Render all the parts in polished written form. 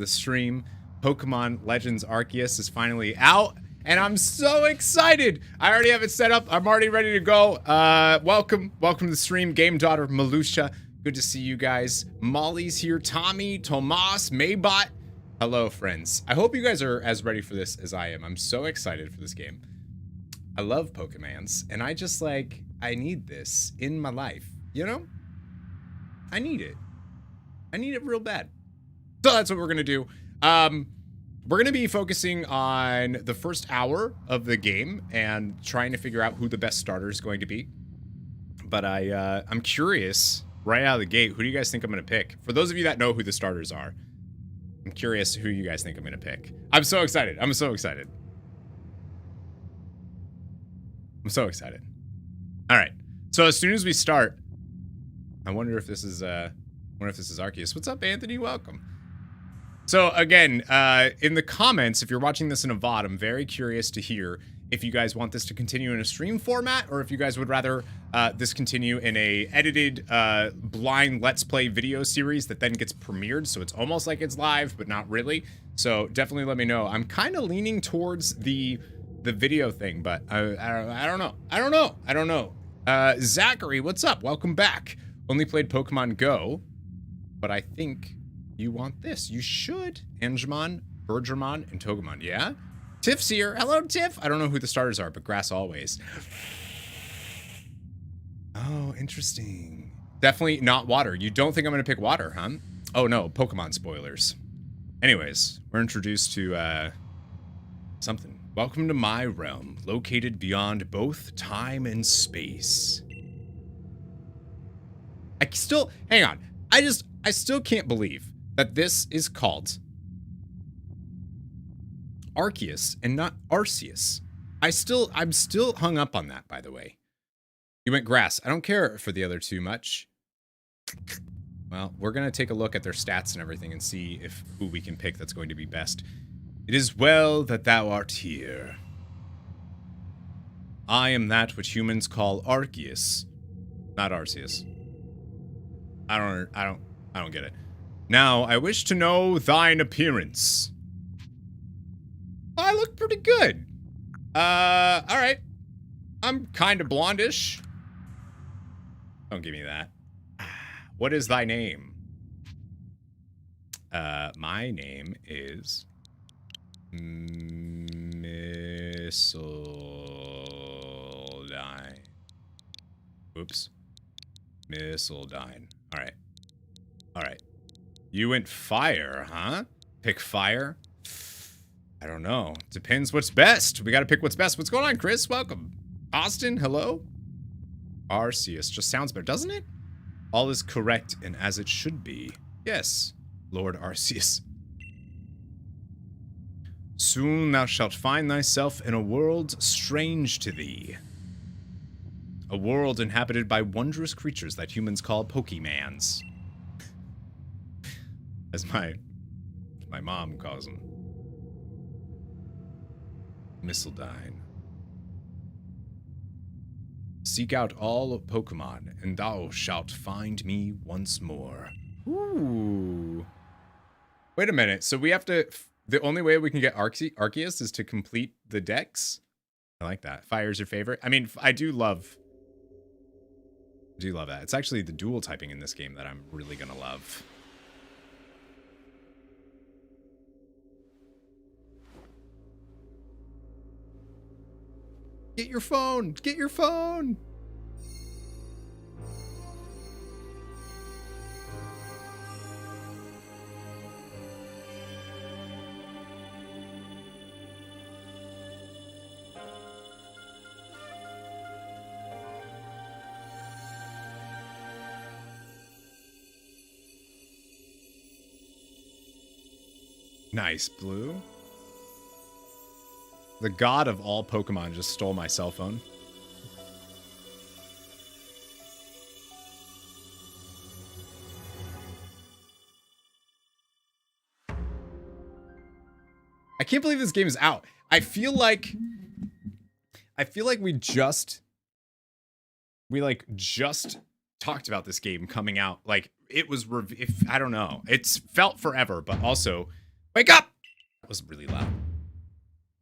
the stream. Pokemon Legends Arceus is finally out, and I'm so excited. I already have it set up. I'm already ready to go. Welcome to the stream. Game Daughter, Malusha. Good to see you guys. Molly's here. Tommy, Tomas, Maybot. Hello, friends. I hope you guys are as ready for this as I am. I'm so excited for this game. I love Pokemons, and I just I need this in my life. You know? I need it. I need it real bad. So that's what we're gonna do. We're gonna be focusing on the first hour of the game and trying to figure out who the best starter is going to be. But I'm curious right out of the gate, who do you guys think I'm gonna pick? For those of you that know who the starters are, I'm curious who you guys think I'm gonna pick. I'm so excited. I'm so excited. I'm so excited. All right. So as soon as we start, I wonder if this is Arceus. What's up, Anthony? Welcome. So again, in the comments, if you're watching this in a VOD, I'm very curious to hear if you guys want this to continue in a stream format, or if you guys would rather this continue in a edited blind Let's Play video series that then gets premiered, so it's almost like it's live, but not really. So definitely let me know. I'm kind of leaning towards the video thing, but I don't know. Zachary, what's up? Welcome back. Only played Pokemon Go, but I think you want this. You should. Angemon, Bergermon, and Togemon. Yeah? Tiff's here. Hello, Tiff. I don't know who the starters are, but grass always. Oh, interesting. Definitely not water. You don't think I'm going to pick water, huh? Oh, no. Pokemon spoilers. Anyways, we're introduced to something. Welcome to my realm, located beyond both time and space. Hang on. I still can't believe that this is called Arceus and not Arceus. I'm still hung up on that, by the way. You went grass. I don't care for the other two much. Well, we're going to take a look at their stats and everything and see who we can pick that's going to be best. It is well that thou art here. I am that which humans call Arceus, not Arceus. I don't get it. Now, I wish to know thine appearance. I look pretty good. Alright. I'm kind of blondish. Don't give me that. What is thy name? My name is Missildine. Oops. Missildine. Alright. You went fire, huh? Pick fire? I don't know. Depends what's best. We gotta pick what's best. What's going on, Chris? Welcome. Austin, hello? Arceus just sounds better, doesn't it? All is correct and as it should be. Yes, Lord Arceus. Soon thou shalt find thyself in a world strange to thee. A world inhabited by wondrous creatures that humans call Pokemons. As my mom calls them. Missildine. Seek out all Pokemon, and thou shalt find me once more. Ooh. Wait a minute. So we have to... The only way we can get Arceus is to complete the dex? I like that. Fire's your favorite? I mean, I do love that. It's actually the dual typing in this game that I'm really gonna love. Get your phone! Get your phone! Nice, Blue. The god of all Pokemon just stole my cell phone. I can't believe this game is out. I feel like we just talked about this game coming out. Like, it was, I don't know. It's felt forever, but also Wake up! That was really loud.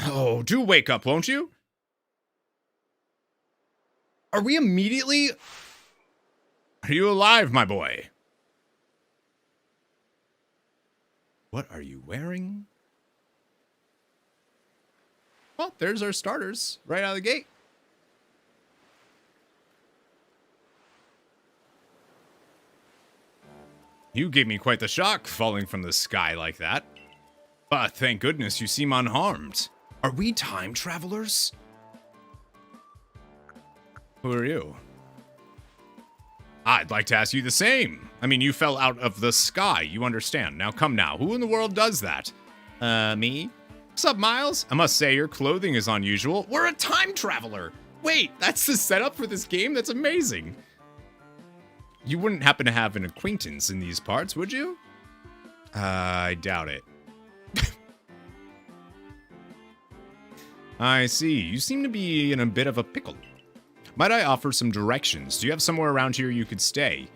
Oh, do wake up, won't you? Are we immediately... Are you alive, my boy? What are you wearing? Well, there's our starters right out of the gate. You gave me quite the shock falling from the sky like that. But thank goodness you seem unharmed. Are we time travelers? Who are you? I'd like to ask you the same. I mean, you fell out of the sky, you understand. Now come now, who in the world does that? Me? What's up, Miles? I must say, your clothing is unusual. We're a time traveler. Wait, that's the setup for this game? That's amazing. You wouldn't happen to have an acquaintance in these parts, would you? I doubt it. I see. You seem to be in a bit of a pickle. Might I offer some directions? Do you have somewhere around here you could stay?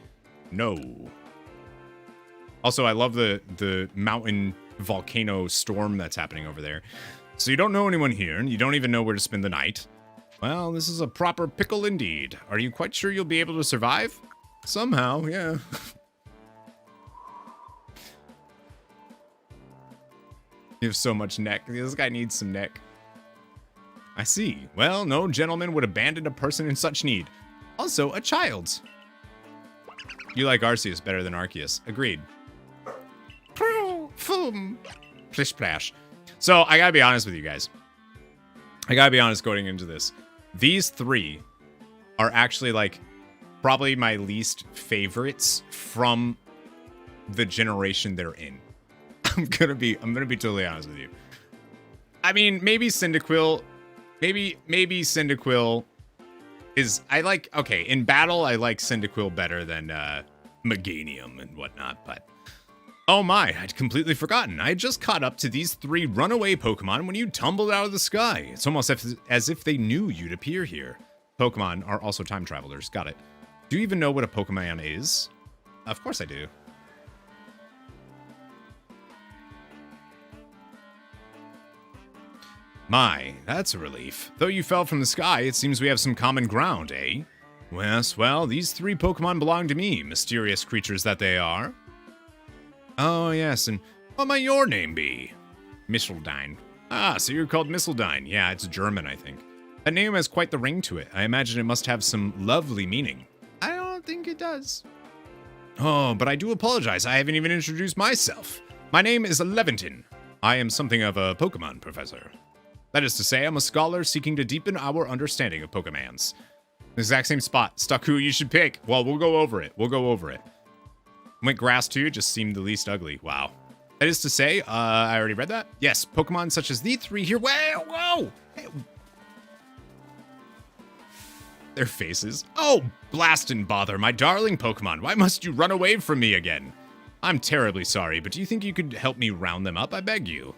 No. Also, I love the mountain volcano storm that's happening over there. So you don't know anyone here, and you don't even know where to spend the night. Well, this is a proper pickle indeed. Are you quite sure you'll be able to survive? Somehow, yeah. You have so much neck. This guy needs some neck. I see. Well, no gentleman would abandon a person in such need. Also, a child. You like Arceus better than Arceus. Agreed. Plish splash. So, I gotta be honest with you guys. I gotta be honest going into this. These three are actually, like, probably my least favorites from the generation they're in. I'm gonna be totally honest with you. I mean, maybe Cyndaquil... Maybe Cyndaquil is... Okay, in battle, I like Cyndaquil better than Meganium and whatnot, but... Oh my, I'd completely forgotten. I had just caught up to these three runaway Pokemon when you tumbled out of the sky. It's almost as if they knew you'd appear here. Pokemon are also time travelers. Got it. Do you even know what a Pokemon is? Of course I do. My, that's a relief. Though you fell from the sky, it seems we have some common ground, eh? Yes, well, these three Pokemon belong to me, mysterious creatures that they are. Oh, yes, and what might your name be? Missildine. Ah, so you're called Missildine. Yeah, it's German, I think. That name has quite the ring to it. I imagine it must have some lovely meaning. I don't think it does. Oh, but I do apologize. I haven't even introduced myself. My name is Leventon. I am something of a Pokemon professor. That is to say, I'm a scholar seeking to deepen our understanding of Pokemons. The exact same spot. Stuck who you should pick. Well, we'll go over it. We'll go over it. Went grass too, just seemed the least ugly. Wow. That is to say, I already read that. Yes, Pokemon such as these three here. Whoa! Hey. Their faces. Oh, blast and bother, my darling Pokemon. Why must you run away from me again? I'm terribly sorry, but do you think you could help me round them up? I beg you.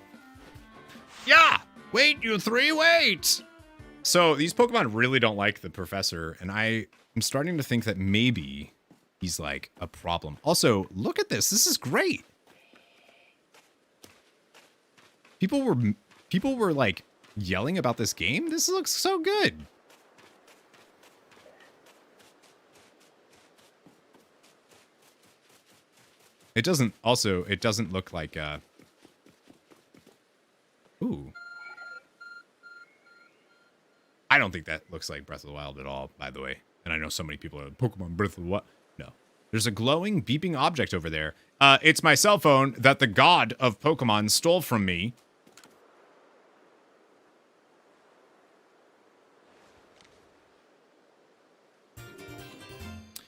Yeah! Wait, you three, wait! So, these Pokemon really don't like the professor, and I'm starting to think that maybe he's, like, a problem. Also, look at this. This is great. People were, like, yelling about this game. This looks so good. It doesn't look like, ooh. I don't think that looks like Breath of the Wild at all, by the way. And I know so many people are Pokemon Breath of the Wild. No. There's a glowing, beeping object over there. It's my cell phone that the god of Pokemon stole from me.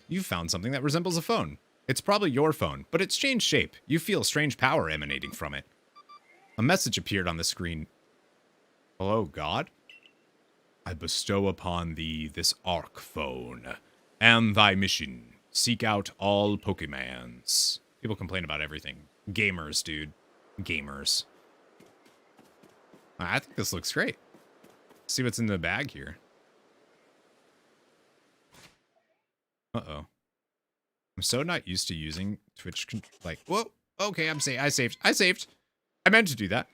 You found something that resembles a phone. It's probably your phone, but it's changed shape. You feel strange power emanating from it. A message appeared on the screen. Hello, God? I bestow upon thee this Arc phone, and thy mission. Seek out all Pokemons. People complain about everything. Gamers, dude. Gamers. I think this looks great. Let's see what's in the bag here. Uh-oh. I'm so not used to using Twitch, like, whoa, okay, I saved. I meant to do that.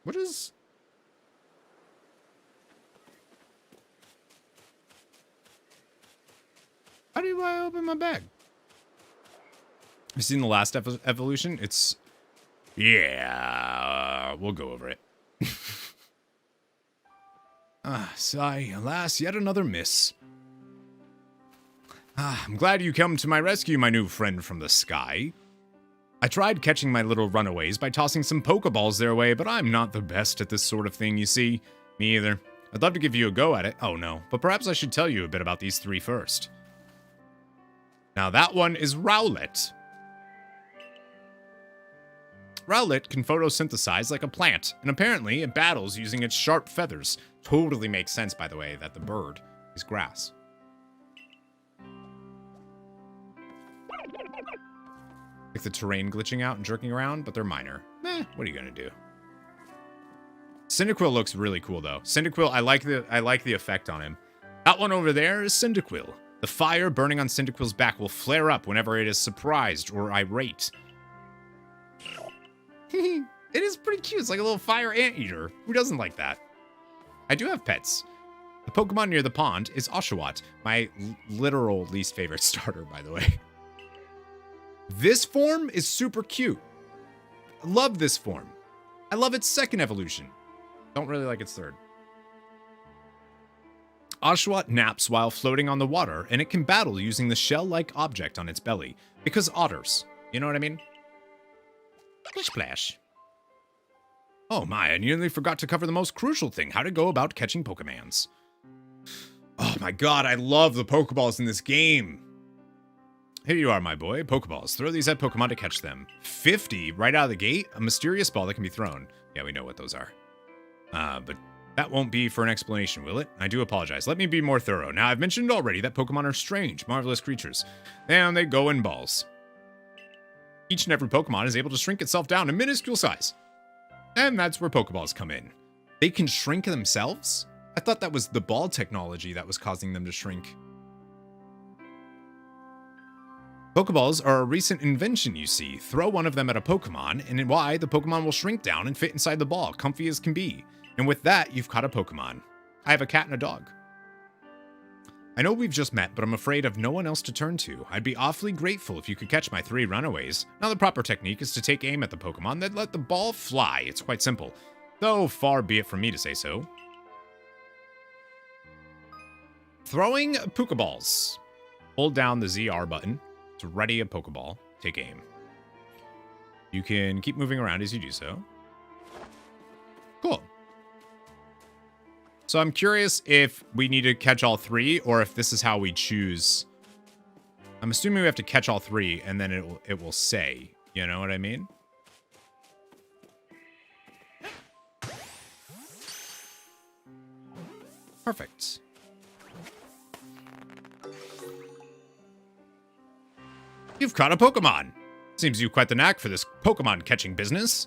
What is... How do I open my bag? Have you seen the last evolution? It's... Yeah, we'll go over it. Sigh, alas, yet another miss. I'm glad you come to my rescue, my new friend from the sky. I tried catching my little runaways by tossing some Pokeballs their way, but I'm not the best at this sort of thing, you see. Me either. I'd love to give you a go at it. Oh no, but perhaps I should tell you a bit about these three first. Now that one is Rowlet. Rowlet can photosynthesize like a plant, and apparently it battles using its sharp feathers. Totally makes sense, by the way, that the bird is grass. Like the terrain glitching out and jerking around, but they're minor. What are you gonna do? Cyndaquil looks really cool, though. Cyndaquil, I like the effect on him. That one over there is Cyndaquil. The fire burning on Cyndaquil's back will flare up whenever it is surprised or irate. It is pretty cute. It's like a little fire anteater. Who doesn't like that? I do have pets. The Pokemon near the pond is Oshawott, my literal least favorite starter, by the way. This form is super cute. I love this form. I love its second evolution. Don't really like its third. Oshawott naps while floating on the water, and it can battle using the shell-like object on its belly. Because otters. You know what I mean? Splash. Oh my, I nearly forgot to cover the most crucial thing, how to go about catching Pokemons. Oh my god, I love the Pokeballs in this game. Here you are, my boy. Pokeballs. Throw these at Pokemon to catch them. 50 right out of the gate? A mysterious ball that can be thrown. Yeah, we know what those are. But that won't be for an explanation, will it? I do apologize. Let me be more thorough. Now, I've mentioned already that Pokemon are strange, marvelous creatures. And they go in balls. Each and every Pokemon is able to shrink itself down to minuscule size. And that's where Pokeballs come in. They can shrink themselves? I thought that was the ball technology that was causing them to shrink. Pokeballs are a recent invention, you see. Throw one of them at a Pokemon, and why the Pokemon will shrink down and fit inside the ball, comfy as can be. And with that, you've caught a Pokemon. I have a cat and a dog. I know we've just met, but I'm afraid of no one else to turn to. I'd be awfully grateful if you could catch my 3 runaways. Now, the proper technique is to take aim at the Pokemon, then let the ball fly. It's quite simple. Though, far be it from me to say so. Throwing Pokeballs. Hold down the ZR button to ready a Pokeball. Take aim. You can keep moving around as you do so. Cool. So I'm curious if we need to catch all 3 or if this is how we choose. I'm assuming we have to catch all 3 and then it will say, you know what I mean? Perfect. You've caught a Pokemon. Seems you quite the knack for this Pokemon catching business.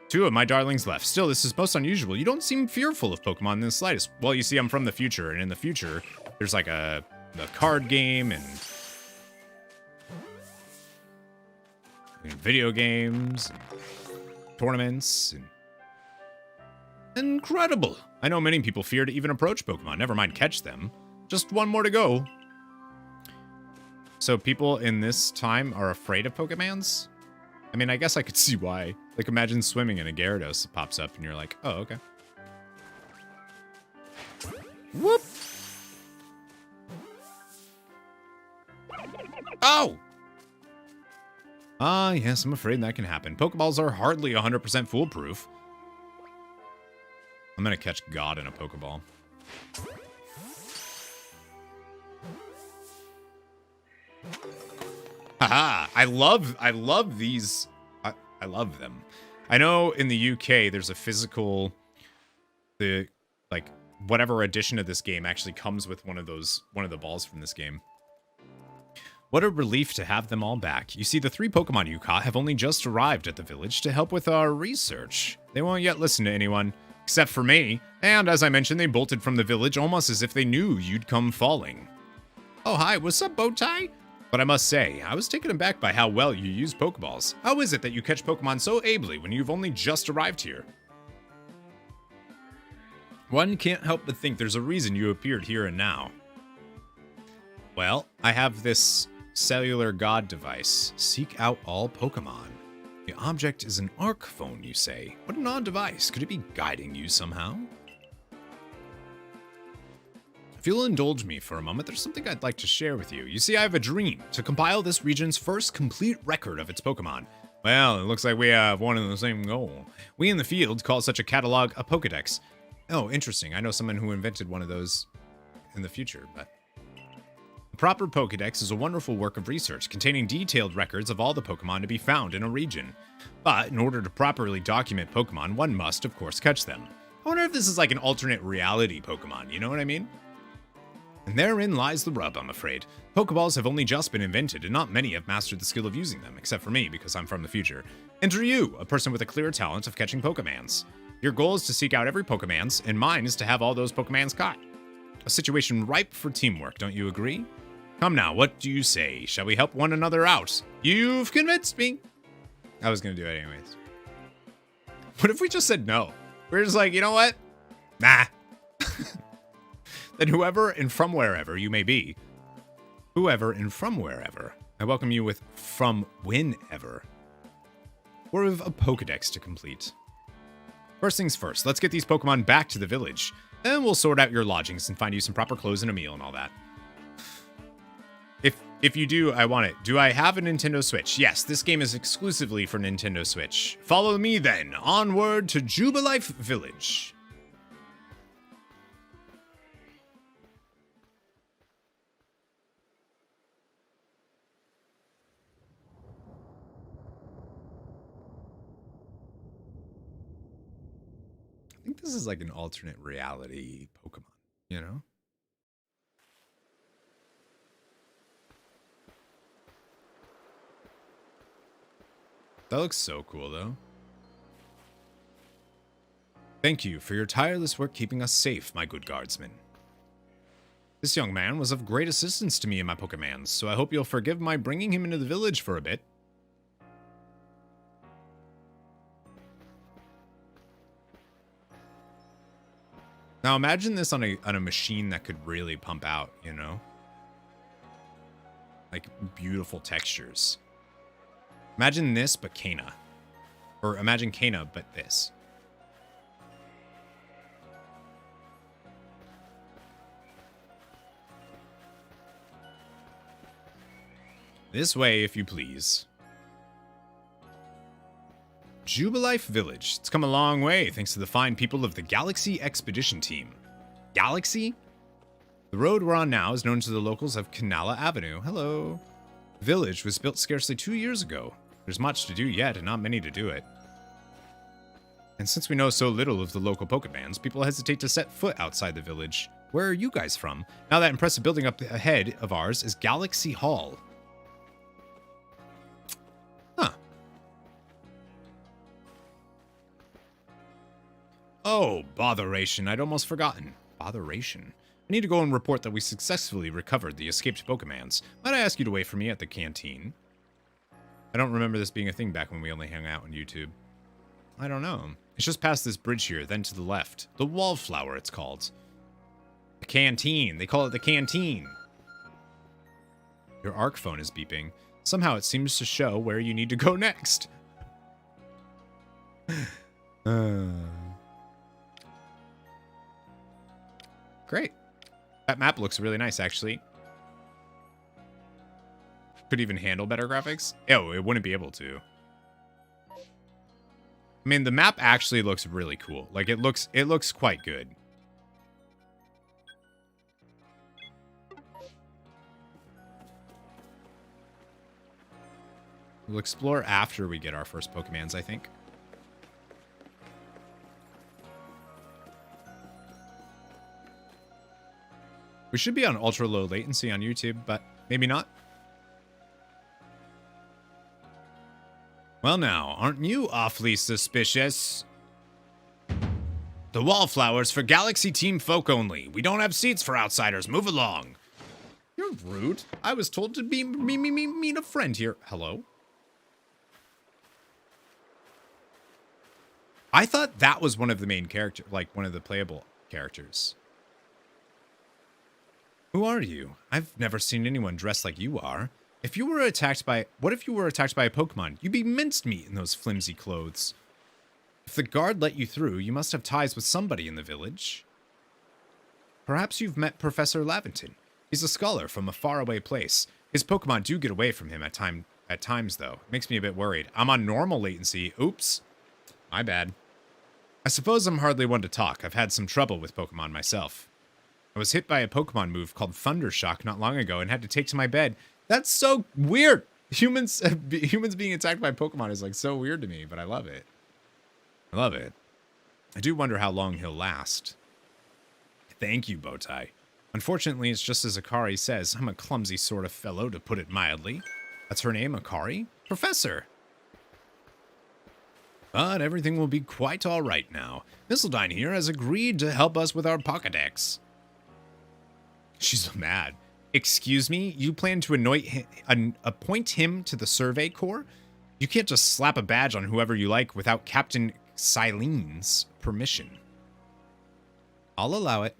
2 of my darlings left. Still, this is most unusual. You don't seem fearful of Pokemon in the slightest. Well, you see, I'm from the future, and in the future, there's like the card game and video games, and tournaments, and incredible. I know many people fear to even approach Pokemon, never mind catch them. Just one more to go. So people in this time are afraid of Pokemons? I mean, I guess I could see why. Like, imagine swimming and a Gyarados pops up and you're like, oh, okay. Whoop! Oh! Ah, yes, I'm afraid that can happen. Pokeballs are hardly 100% foolproof. I'm gonna catch God in a Pokeball. Haha, I love these. I love them. I know in the UK there's a physical, like whatever edition of this game actually comes with one of the balls from this game. What a relief to have them all back. You see, the 3 Pokemon you caught have only just arrived at the village to help with our research. They won't yet listen to anyone, except for me. And as I mentioned, they bolted from the village almost as if they knew you'd come falling. Oh, hi, what's up, Bowtie? But I must say, I was taken aback by how well you use Pokeballs. How is it that you catch Pokemon so ably when you've only just arrived here? One can't help but think there's a reason you appeared here and now. Well, I have this cellular god device. Seek out all Pokemon. The object is an ARC phone, you say. What an odd device. Could it be guiding you somehow? If you'll indulge me for a moment, there's something I'd like to share with you. You see, I have a dream to compile this region's first complete record of its Pokemon. Well, it looks like we have one and the same goal. We in the field call such a catalog a Pokedex. Oh, interesting. I know someone who invented one of those in the future, but... A proper Pokedex is a wonderful work of research containing detailed records of all the Pokemon to be found in a region. But in order to properly document Pokemon, one must, of course, catch them. I wonder if this is like an alternate reality Pokemon, you know what I mean? And therein lies the rub, I'm afraid. Pokeballs have only just been invented, and not many have mastered the skill of using them, except for me, because I'm from the future. Enter you, a person with a clear talent of catching Pokemans. Your goal is to seek out every Pokemans, and mine is to have all those Pokemans caught. A situation ripe for teamwork, don't you agree? Come now, what do you say? Shall we help one another out? You've convinced me. I was gonna do it anyways. What if we just said no? We're just like, you know what? Nah. Then whoever and from wherever you may be, whoever and from wherever, I welcome you with from whenever. We're of a Pokedex to complete. First things first, let's get these Pokemon back to the village. Then we'll sort out your lodgings and find you some proper clothes and a meal and all that. If you do, I want it. Do I have a Nintendo Switch? Yes, this game is exclusively for Nintendo Switch. Follow me then, onward to Jubilife Village. I think this is like an alternate reality Pokemon, you know? That looks so cool, though. Thank you for your tireless work keeping us safe, my good guardsman. This young man was of great assistance to me and my Pokemans, so I hope you'll forgive my bringing him into the village for a bit. Now imagine this on a machine that could really pump out, you know? Like beautiful textures. Imagine this, but Kana. Or imagine Kana, but this. This way, if you please. Jubilife Village. It's come a long way thanks to the fine people of the Galaxy Expedition Team. Galaxy? The road we're on now is known to the locals of Canala Avenue. Hello. The village was built scarcely 2 years ago. There's much to do yet and not many to do it. And since we know so little of the local Pokemans, people hesitate to set foot outside the village. Where are you guys from? Now that impressive building up ahead of ours is Galaxy Hall. Huh. Oh, botheration. I'd almost forgotten. Botheration. I need to go and report that we successfully recovered the escaped Pokemans. Might I ask you to wait for me at the canteen? I don't remember this being a thing back when we only hung out on YouTube. I don't know. It's just past this bridge here, then to the left. The Wallflower, it's called. The canteen. They call it the canteen. Your ARC phone is beeping. Somehow it seems to show where you need to go next. Great. That map looks really nice, actually. Could even handle better graphics. Oh, it wouldn't be able to. I mean, the map actually looks really cool. Like, it looks quite good. We'll explore after we get our first Pokemans, I think. We should be on ultra low latency on YouTube, but maybe not. Well now, aren't you awfully suspicious? The Wallflower's for Galaxy Team folk only. We don't have seats for outsiders. Move along. You're rude. I was told to meet a friend here. Hello? I thought that was one of the main characters, like one of the playable characters. Who are you? I've never seen anyone dressed like you are. If you were attacked by... What if you were attacked by a Pokemon? You'd be mincemeat in those flimsy clothes. If the guard let you through, you must have ties with somebody in the village. Perhaps you've met Professor Lavington. He's a scholar from a faraway place. His Pokemon do get away from him at times, though. It makes me a bit worried. I'm on normal latency. Oops. My bad. I suppose I'm hardly one to talk. I've had some trouble with Pokemon myself. I was hit by a Pokemon move called Thundershock not long ago and had to take to my bed. That's so weird. Humans being attacked by Pokemon is like so weird to me, but I love it. I love it. I do wonder how long he'll last. Thank you, Bowtie. Unfortunately, it's just as Akari says. I'm a clumsy sort of fellow, to put it mildly. That's her name, Akari? Professor. But everything will be quite all right now. Missildine here has agreed to help us with our Pokédex. She's mad. Excuse me? You plan to appoint him to the Survey Corps? You can't just slap a badge on whoever you like without Captain Silene's permission. I'll allow it.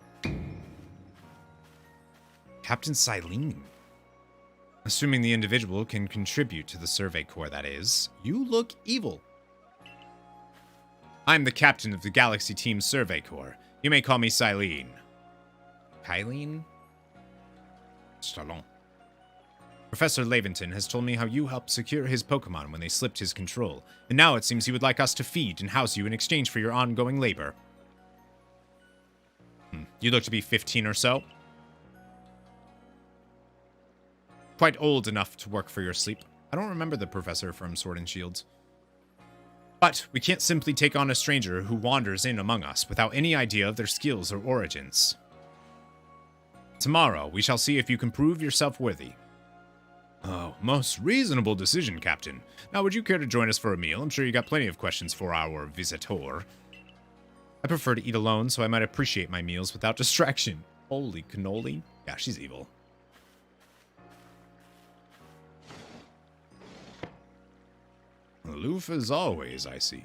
Captain Silene. Assuming the individual can contribute to the Survey Corps, that is. You look evil. I'm the captain of the Galaxy Team Survey Corps. You may call me Silene. Kylene? Salon. Professor Lavington has told me how you helped secure his Pokemon when they slipped his control, and now it seems he would like us to feed and house you in exchange for your ongoing labor. You look to be 15 or so. Quite old enough to work for your sleep. I don't remember the professor from Sword and Shield. But we can't simply take on a stranger who wanders in among us without any idea of their skills or origins. Tomorrow, we shall see if you can prove yourself worthy. Oh, most reasonable decision, Captain. Now, would you care to join us for a meal? I'm sure you got plenty of questions for our visitor. I prefer to eat alone, so I might appreciate my meals without distraction. Holy cannoli. Yeah, she's evil. Aloof as always, I see.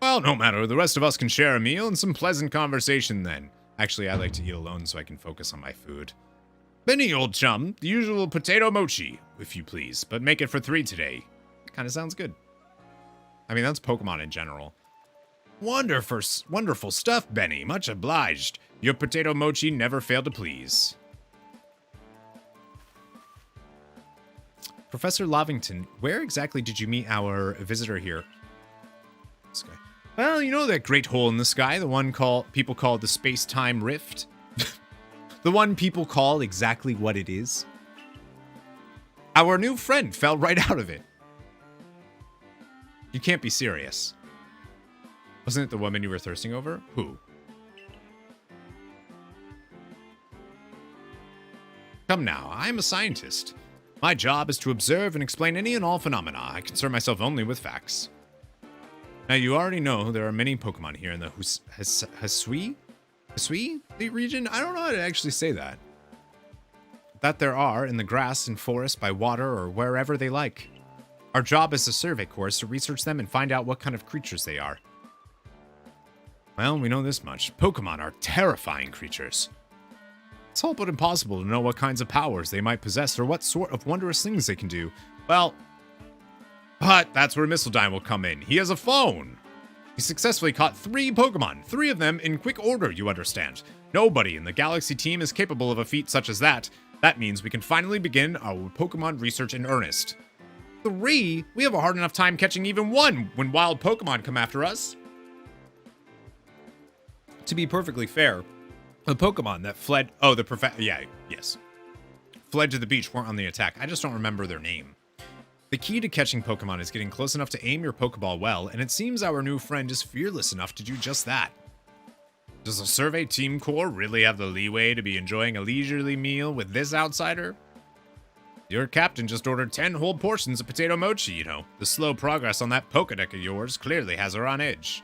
Well, no matter. The rest of us can share a meal and some pleasant conversation then. Actually, I like to eat alone so I can focus on my food. Benny, old chum, the usual potato mochi, if you please, but make it for 3 today. Kind of sounds good. I mean, that's Pokemon in general. Wonderful stuff, Benny. Much obliged. Your potato mochi never failed to please. Professor Lavington, where exactly did you meet our visitor here? This guy. Well, you know that great hole in the sky, the one people call the space-time rift? The one people call exactly what it is? Our new friend fell right out of it. You can't be serious. Wasn't it the woman you were thirsting over? Who? Come now, I'm a scientist. My job is to observe and explain any and all phenomena. I concern myself only with facts. Now, you already know there are many Pokemon here in the Hisui region? I don't know how to actually say that. That there are in the grass and forest, by water, or wherever they like. Our job as a survey corps is to research them and find out what kind of creatures they are. Well, we know this much. Pokemon are terrifying creatures. It's all but impossible to know what kinds of powers they might possess or what sort of wondrous things they can do. Well, but that's where Missildine will come in. He has a phone. He successfully caught 3 Pokemon, 3 of them in quick order, you understand. Nobody in the Galaxy team is capable of a feat such as that. That means we can finally begin our Pokemon research in earnest. 3? We have a hard enough time catching even 1 when wild Pokemon come after us. To be perfectly fair, the Pokemon that fled... Oh, fled to the beach weren't on the attack. I just don't remember their name. The key to catching Pokemon is getting close enough to aim your Pokeball well, and it seems our new friend is fearless enough to do just that. Does the Survey Team Corps really have the leeway to be enjoying a leisurely meal with this outsider? Your captain just ordered 10 whole portions of potato mochi, you know. The slow progress on that Pokédex of yours clearly has her on edge.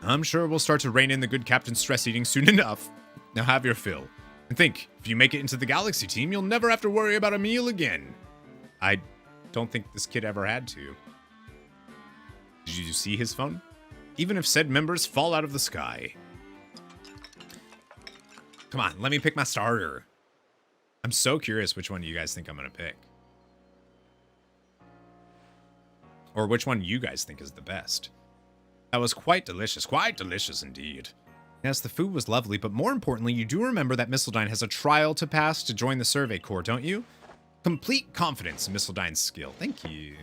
I'm sure we'll start to rein in the good captain's stress eating soon enough. Now have your fill. And think, if you make it into the Galaxy team, you'll never have to worry about a meal again. I don't think this kid ever had to. Did you see his phone? Even if said members fall out of the sky. Come on, let me pick my starter. I'm so curious which one you guys think I'm going to pick. Or which one you guys think is the best. That was quite delicious indeed. Yes, the food was lovely, but more importantly, you do remember that Missildine has a trial to pass to join the Survey Corps, don't you? Complete confidence in Missildine's skill. Thank you.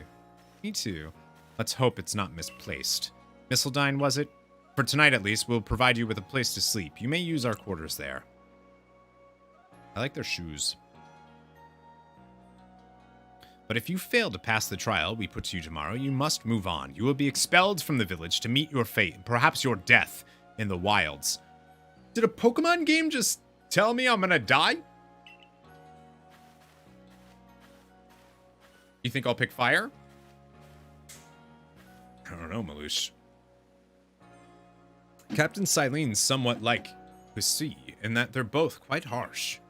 Me too. Let's hope it's not misplaced. Missildine, was it? For tonight at least, we'll provide you with a place to sleep. You may use our quarters there. I like their shoes. But if you fail to pass the trial we put to you tomorrow, you must move on. You will be expelled from the village to meet your fate, and perhaps your death in the wilds. Did a Pokemon game just tell me I'm gonna die? You think I'll pick fire? I don't know, Malouche. Captain Silene's somewhat like Hussy, in that they're both quite harsh.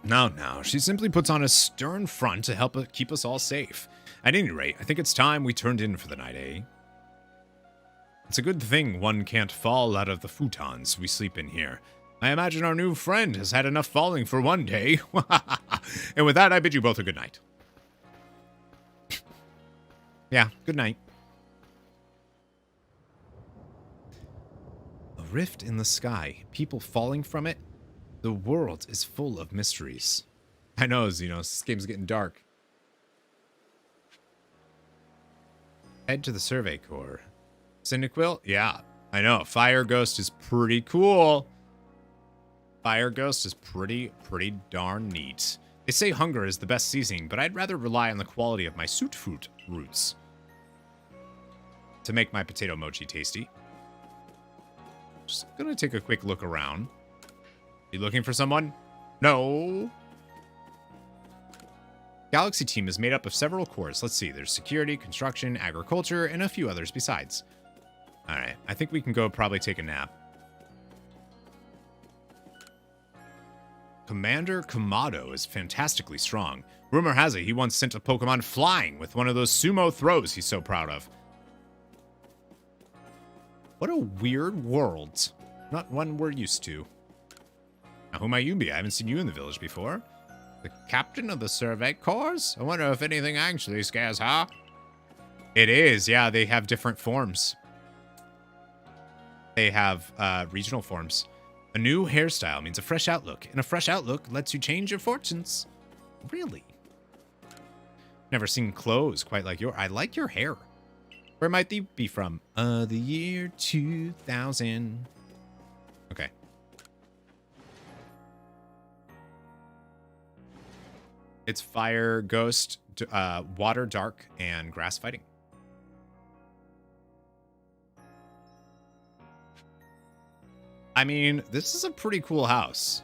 No, she simply puts on a stern front to help keep us all safe. At any rate, I think it's time we turned in for the night, eh? It's a good thing one can't fall out of the futons we sleep in here. I imagine our new friend has had enough falling for one day. And with that, I bid you both a good night. Yeah, good night. A rift in the sky, people falling from it. The world is full of mysteries. I know, Xenos, this game's getting dark. Head to the Survey Corps. Cyndaquil? Yeah, I know. Fire Ghost is pretty cool. Fire Ghost is pretty darn neat. They say hunger is the best seasoning, but I'd rather rely on the quality of my suit fruit roots to make my potato mochi tasty. Just gonna take a quick look around. You looking for someone? No. Galaxy team is made up of several corps. Let's see. There's security, construction, agriculture, and a few others besides. All right. I think we can go probably take a nap. Commander Kamado is fantastically strong. Rumor has it he once sent a Pokemon flying with one of those sumo throws he's so proud of. What a weird world. Not one we're used to. Now, who might you be? I haven't seen you in the village before. The captain of the Survey Corps? I wonder if anything actually scares her. It is, yeah. They have different forms. They have regional forms. A new hairstyle means a fresh outlook, and a fresh outlook lets you change your fortunes. Really? Never seen clothes quite like yours. I like your hair. Where might they be from? The year 2000. Okay. It's fire, ghost, water, dark, and grass fighting. I mean, this is a pretty cool house.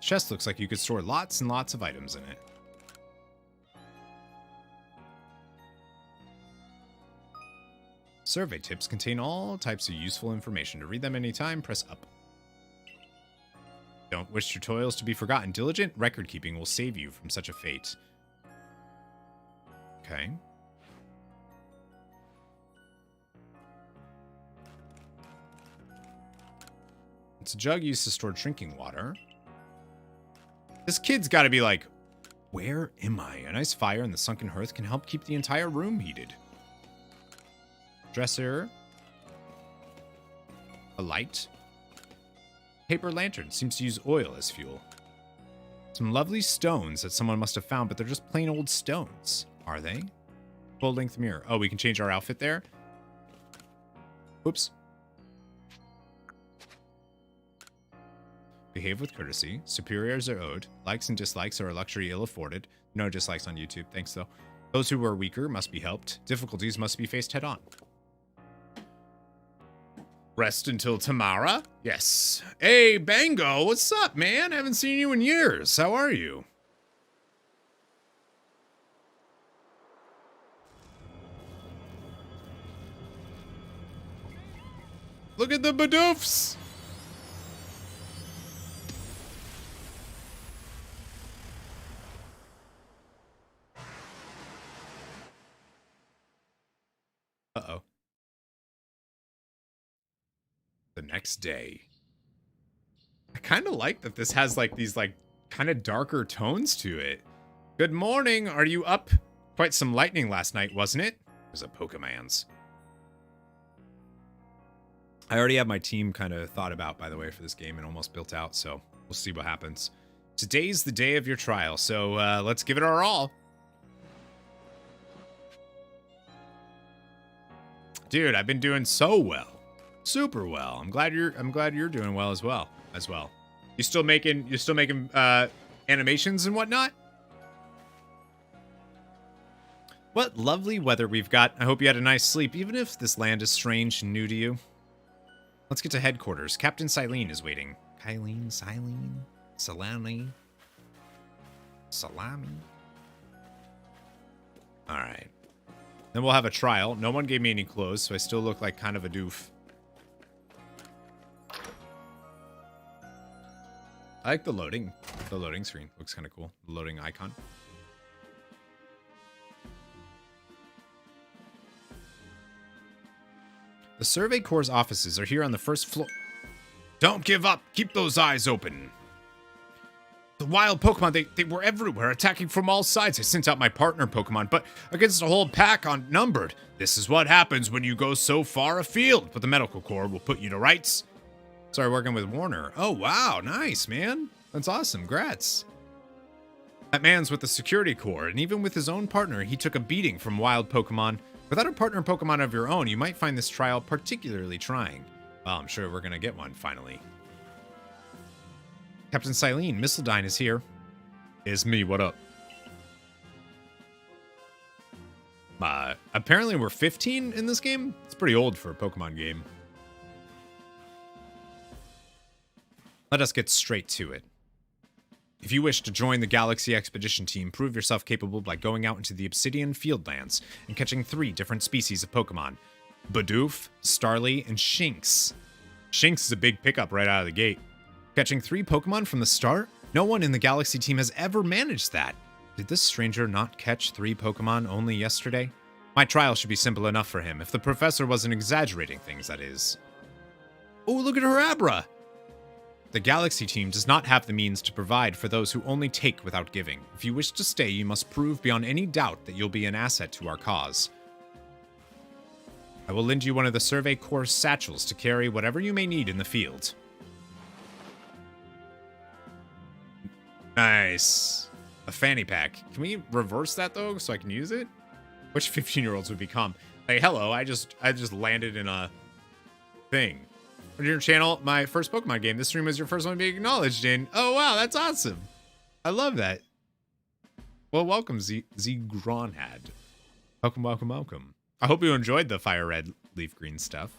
Chest looks like you could store lots and lots of items in it. Survey tips contain all types of useful information. To read them anytime, press up. Don't wish your toils to be forgotten. Diligent record keeping will save you from such a fate. Okay. It's a jug used to store drinking water. This kid's got to be like, where am I? A nice fire in the sunken hearth can help keep the entire room heated. Dresser. A light. Paper lantern seems to use oil as fuel. Some lovely stones that someone must have found, but they're just plain old stones. Are they? Full-length mirror. Oh, we can change our outfit there? Oops. Behave with courtesy. Superiors are owed. Likes and dislikes are a luxury ill-afforded. No dislikes on YouTube. Thanks, though. Those who are weaker must be helped. Difficulties must be faced head-on. Rest until tomorrow? Yes. Hey, Bango, what's up, man? I haven't seen you in years. How are you? Look at the Badoofs! Uh-oh. The next day. I kind of like that this has like these like kind of darker tones to it. Good morning. Are you up? Quite some lightning last night, wasn't it? It was a Pokemon's. I already have my team kind of thought about, by the way, for this game and almost built out, so we'll see what happens. Today's the day of your trial, so let's give it our all. Dude, I've been doing so well. Super well. I'm glad you're doing well as well. You still making animations and whatnot? What lovely weather we've got. I hope you had a nice sleep, even if this land is strange and new to you. Let's get to headquarters. Captain Silene is waiting. Silene? Salami? Alright. Then we'll have a trial. No one gave me any clothes, so I still look like kind of a doof. I like the loading. The loading screen looks kind of cool. The loading icon. The Survey Corps' offices are here on the first floor. Don't give up. Keep those eyes open. The wild Pokemon, they were everywhere, attacking from all sides. I sent out my partner Pokemon, but against a whole pack outnumbered. This is what happens when you go so far afield. But the Medical Corps will put you to rights. Started working with Warner. Oh, wow. Nice, man. That's awesome. Grats. That man's with the Security Corps, and even with his own partner, he took a beating from wild Pokemon. Without a partner Pokemon of your own, you might find this trial particularly trying. Well, I'm sure we're going to get one, finally. Captain Silene, Missildine is here. Is me, what up? Apparently we're 15 in this game? It's pretty old for a Pokemon game. Let us get straight to it. If you wish to join the Galaxy Expedition team, prove yourself capable by going out into the Obsidian Fieldlands and catching 3 different species of Pokemon. Bidoof, Starly, and Shinx. Shinx is a big pickup right out of the gate. Catching 3 Pokemon from the start? No one in the Galaxy team has ever managed that. Did this stranger not catch 3 Pokemon only yesterday? My trial should be simple enough for him, if the professor wasn't exaggerating things, that is. Oh, look at her Abra! The Galaxy team does not have the means to provide for those who only take without giving. If you wish to stay, you must prove beyond any doubt that you'll be an asset to our cause. I will lend you one of the Survey Corps satchels to carry whatever you may need in the field. Nice. A fanny pack. Can we reverse that, though, so I can use it? Which 15-year-olds would become? Hey, hello, I just landed in a thing. On your channel, my first Pokemon game. This stream was your first one being acknowledged in. Oh, wow, that's awesome. I love that. Well, welcome, Gronhad. Welcome. I hope you enjoyed the fire red, leaf green stuff.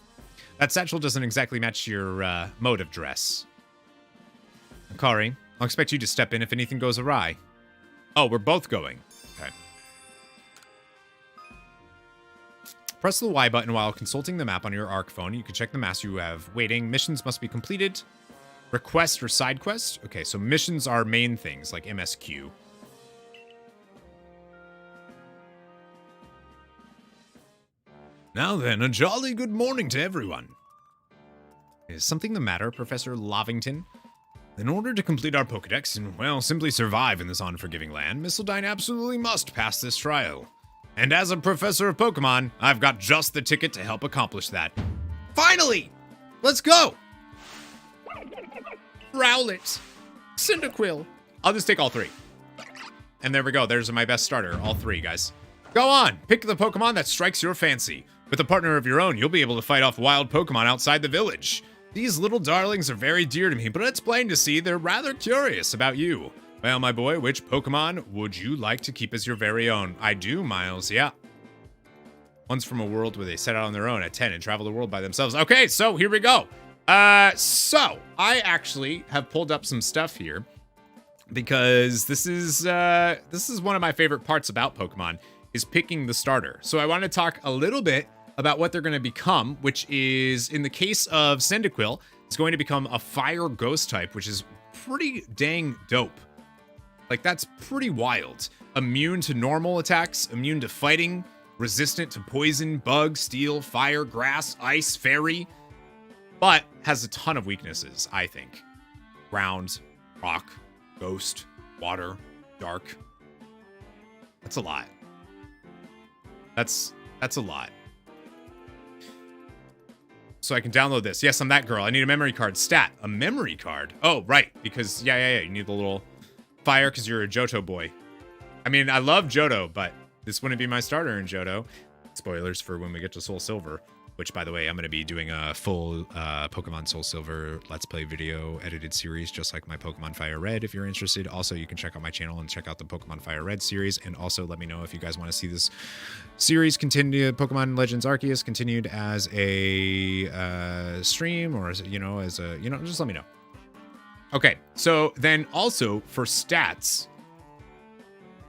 That satchel doesn't exactly match your mode of dress. Akari, I'll expect you to step in if anything goes awry. Oh, we're both going. Okay. Press the Y button while consulting the map on your ARC phone. You can check the maps you have waiting. Missions must be completed. Request or side quest. Okay, so missions are main things like MSQ. Now then, a jolly good morning to everyone. Is something the matter, Professor Lovington? In order to complete our Pokedex and, well, simply survive in this unforgiving land, Missildine absolutely must pass this trial. And as a professor of Pokemon, I've got just the ticket to help accomplish that. Finally! Let's go! Rowlet. Cyndaquil. I'll just take all 3. And there we go. There's my best starter. All 3, guys. Go on! Pick the Pokemon that strikes your fancy. With a partner of your own, you'll be able to fight off wild Pokemon outside the village. These little darlings are very dear to me, but it's plain to see they're rather curious about you. Well, my boy, which Pokemon would you like to keep as your very own? I do, Miles, yeah. One's from a world where they set out on their own at 10 and travel the world by themselves. Okay, so here we go. So I actually have pulled up some stuff here because this is one of my favorite parts about Pokemon is picking the starter. So I want to talk a little bit about what they're going to become, which is, in the case of Cyndaquil, it's going to become a fire ghost type, which is pretty dang dope. Like, that's pretty wild. Immune to normal attacks, immune to fighting, resistant to poison, bug, steel, fire, grass, ice, fairy, but has a ton of weaknesses, I think. Ground, rock, ghost, water, dark. That's a lot. That's a lot. So I can download this. Yes, I'm that girl. I need a memory card. Stat. A memory card? Oh, right. Because, yeah. You need the little fire because you're a Johto boy. I mean, I love Johto, but this wouldn't be my starter in Johto. Spoilers for when we get to Soul Silver. Which, by the way, I'm going to be doing a full Pokemon Soul Silver Let's Play video edited series, just like my Pokemon Fire Red, if you're interested. Also, you can check out my channel and check out the Pokemon Fire Red series. And also let me know if you guys want to see this series continue, Pokemon Legends Arceus, continued as a stream or, as, just let me know. Okay, so then also for stats,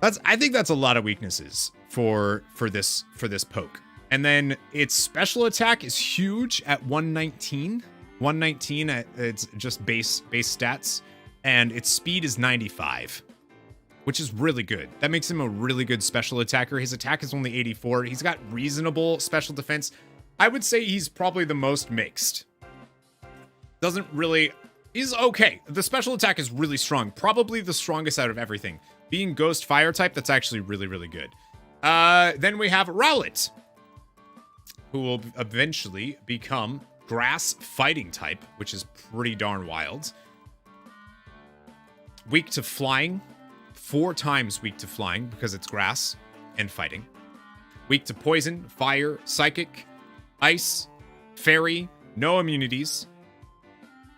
I think that's a lot of weaknesses for this poke. And then its special attack is huge at 119. 119 at its just base stats. And its speed is 95, which is really good. That makes him a really good special attacker. His attack is only 84. He's got reasonable special defense. I would say he's probably the most mixed. He's okay. The special attack is really strong. Probably the strongest out of everything. Being Ghost Fire type, that's actually really, really good. Then we have Rowlet, who will eventually become Grass Fighting type, which is pretty darn wild. Weak to Flying. 4 times weak to Flying because it's Grass and Fighting. Weak to Poison, Fire, Psychic, Ice, Fairy, no immunities,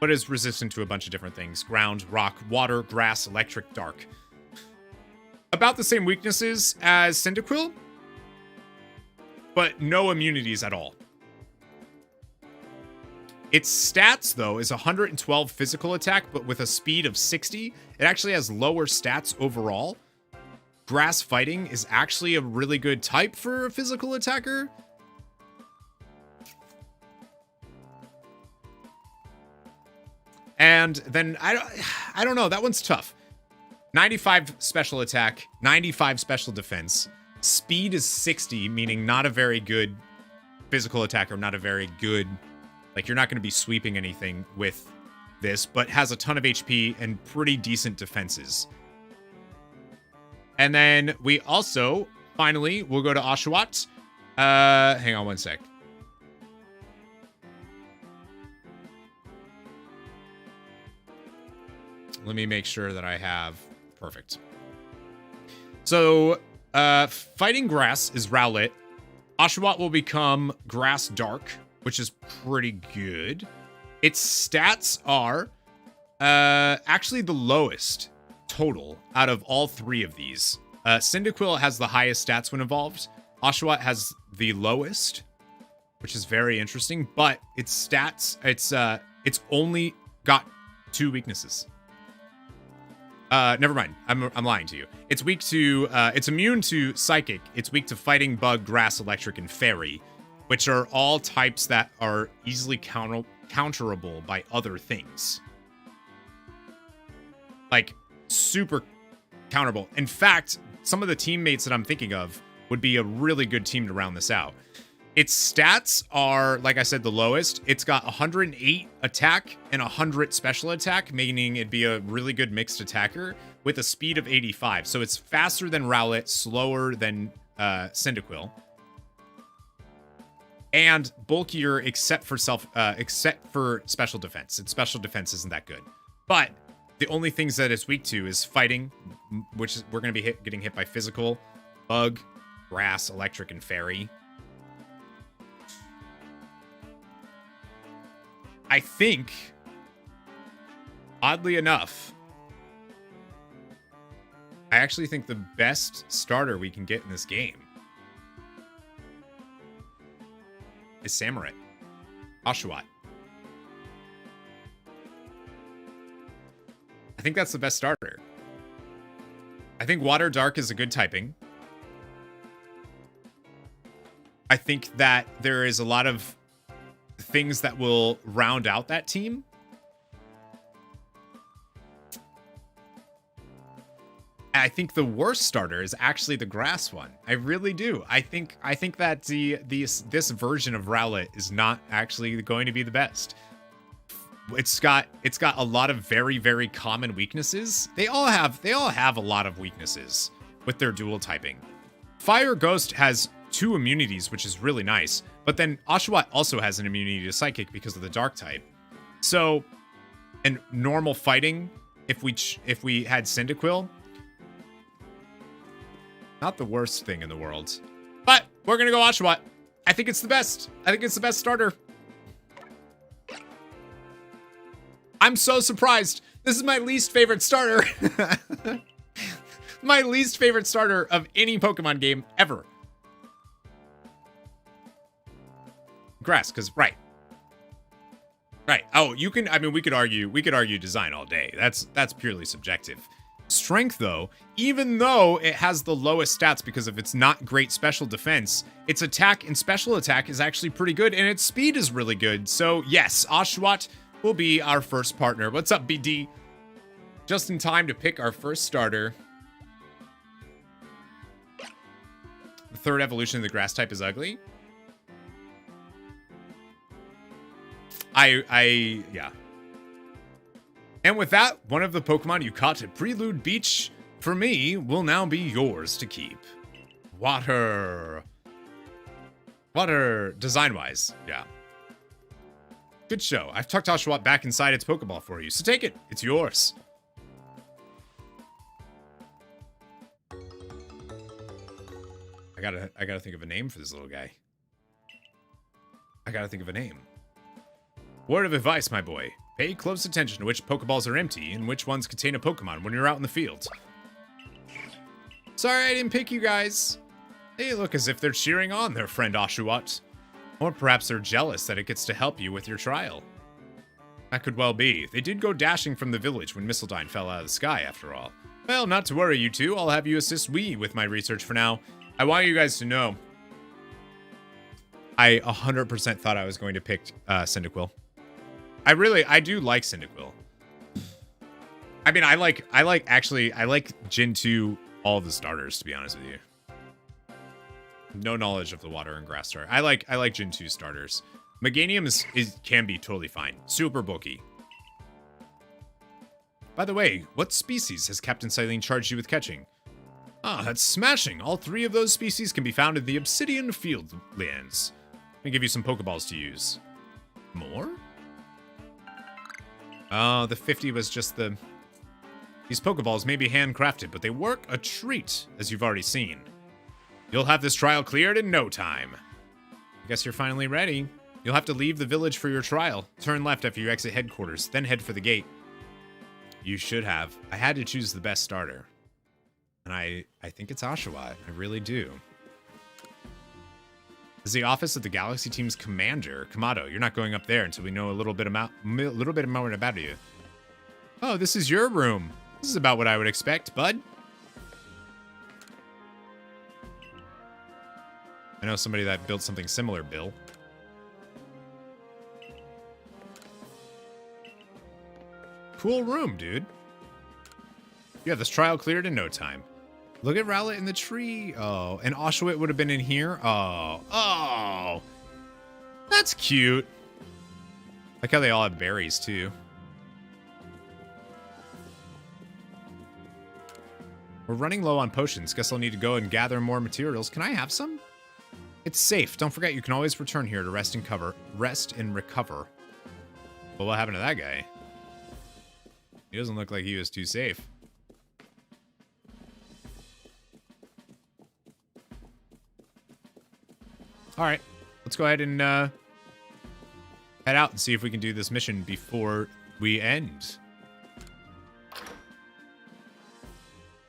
but is resistant to a bunch of different things. Ground, Rock, Water, Grass, Electric, Dark. About the same weaknesses as Cyndaquil, but no immunities at all. Its stats, though, is 112 physical attack, but with a speed of 60. It actually has lower stats overall. Grass Fighting is actually a really good type for a physical attacker. And then, I don't know, that one's tough. 95 special attack, 95 special defense. Speed is 60, meaning not a very good physical attacker, not a very good, like you're not going to be sweeping anything with this, but has a ton of HP and pretty decent defenses. And then we also, finally, we'll go to Oshawott. Hang on one sec. Let me make sure that I have, perfect. So, Fighting Grass is Rowlet. Oshawott will become Grass Dark, which is pretty good. Its stats are actually the lowest total out of all 3 of these. Cyndaquil has the highest stats when evolved. Oshawott has the lowest, which is very interesting. But its stats, it's only got 2 weaknesses. Never mind. I'm lying to you. It's weak to, it's immune to Psychic. It's weak to Fighting, Bug, Grass, Electric, and Fairy, which are all types that are easily counterable by other things. Like, super counterable. In fact, some of the teammates that I'm thinking of would be a really good team to round this out. Its stats are, like I said, the lowest. It's got 108 attack and 100 special attack, meaning it'd be a really good mixed attacker with a speed of 85. So it's faster than Rowlet, slower than Cyndaquil, and bulkier except for special defense. Its special defense isn't that good. But the only things that it's weak to is Fighting, which is, we're going to be getting hit by Physical, Bug, Grass, Electric, and Fairy. I think, oddly enough, I actually think the best starter we can get in this game is Samurott, Oshawott. I think that's the best starter. I think Water Dark is a good typing. I think that there is a lot of things that will round out that team. I think the worst starter is actually the grass one. I really do. I think that this version of Rowlet is not actually going to be the best. It's got a lot of very, very common weaknesses. They all have a lot of weaknesses with their dual typing. Fire Ghost has 2 immunities, which is really nice. But then Oshawott also has an immunity to Psychic because of the Dark type. So, in normal fighting, if we had Cyndaquil, not the worst thing in the world. But we're gonna go Oshawott. I think it's the best. I think it's the best starter. I'm so surprised. This is my least favorite starter. My least favorite starter of any Pokemon game ever. Grass, because right. Oh, you can. I mean, we could argue design all day. That's purely subjective. Strength, though, even though it has the lowest stats because of its not great special defense, its attack and special attack is actually pretty good, and its speed is really good. So yes, Oshawott will be our first partner. What's up, BD? Just in time to pick our first starter. The 3rd evolution of the grass type is ugly. Yeah. And with that, one of the Pokemon you caught at Prelude Beach, for me, will now be yours to keep. Water. Water, design-wise, yeah. Good show. I've tucked Oshawott back inside its Pokeball for you, so take it. It's yours. I gotta think of a name for this little guy. I gotta think of a name. Word of advice, my boy. Pay close attention to which Pokeballs are empty and which ones contain a Pokemon when you're out in the field. Sorry I didn't pick you guys. They look as if they're cheering on their friend Oshawott. Or perhaps they're jealous that it gets to help you with your trial. That could well be. They did go dashing from the village when Missildine fell out of the sky, after all. Well, not to worry, you two. I'll have you assist me with my research for now. I want you guys to know, I 100% thought I was going to pick Cyndaquil. I do like Cyndaquil. I mean, I like Gen 2 all the starters, to be honest with you. No knowledge of the water and grass starter. I like Gen 2 starters. Meganium can be totally fine. Super bulky. By the way, what species has Captain Silene charged you with catching? Ah, that's smashing. All 3 of those species can be found in the Obsidian Field lands. Let me give you some Pokeballs to use. More? Oh, the 50 was just the... These Pokeballs may be handcrafted, but they work a treat, as you've already seen. You'll have this trial cleared in no time. I guess you're finally ready. You'll have to leave the village for your trial. Turn left after you exit headquarters, then head for the gate. You should have. I had to choose the best starter. And I think it's Oshawott. I really do. This is the office of the Galaxy Team's commander, Kamado. You're not going up there until we know a little bit more about you. Oh, this is your room. This is about what I would expect, bud. I know somebody that built something similar, Bill. Cool room, dude. You have this trial cleared in no time. Look at Rowlet in the tree. Oh, and Oshawott would have been in here. Oh. That's cute. Like how they all have berries, too. We're running low on potions. Guess I'll need to go and gather more materials. Can I have some? It's safe. Don't forget, you can always return here to rest and recover. Well, what happened to that guy? He doesn't look like he was too safe. All right, let's go ahead and head out and see if we can do this mission before we end.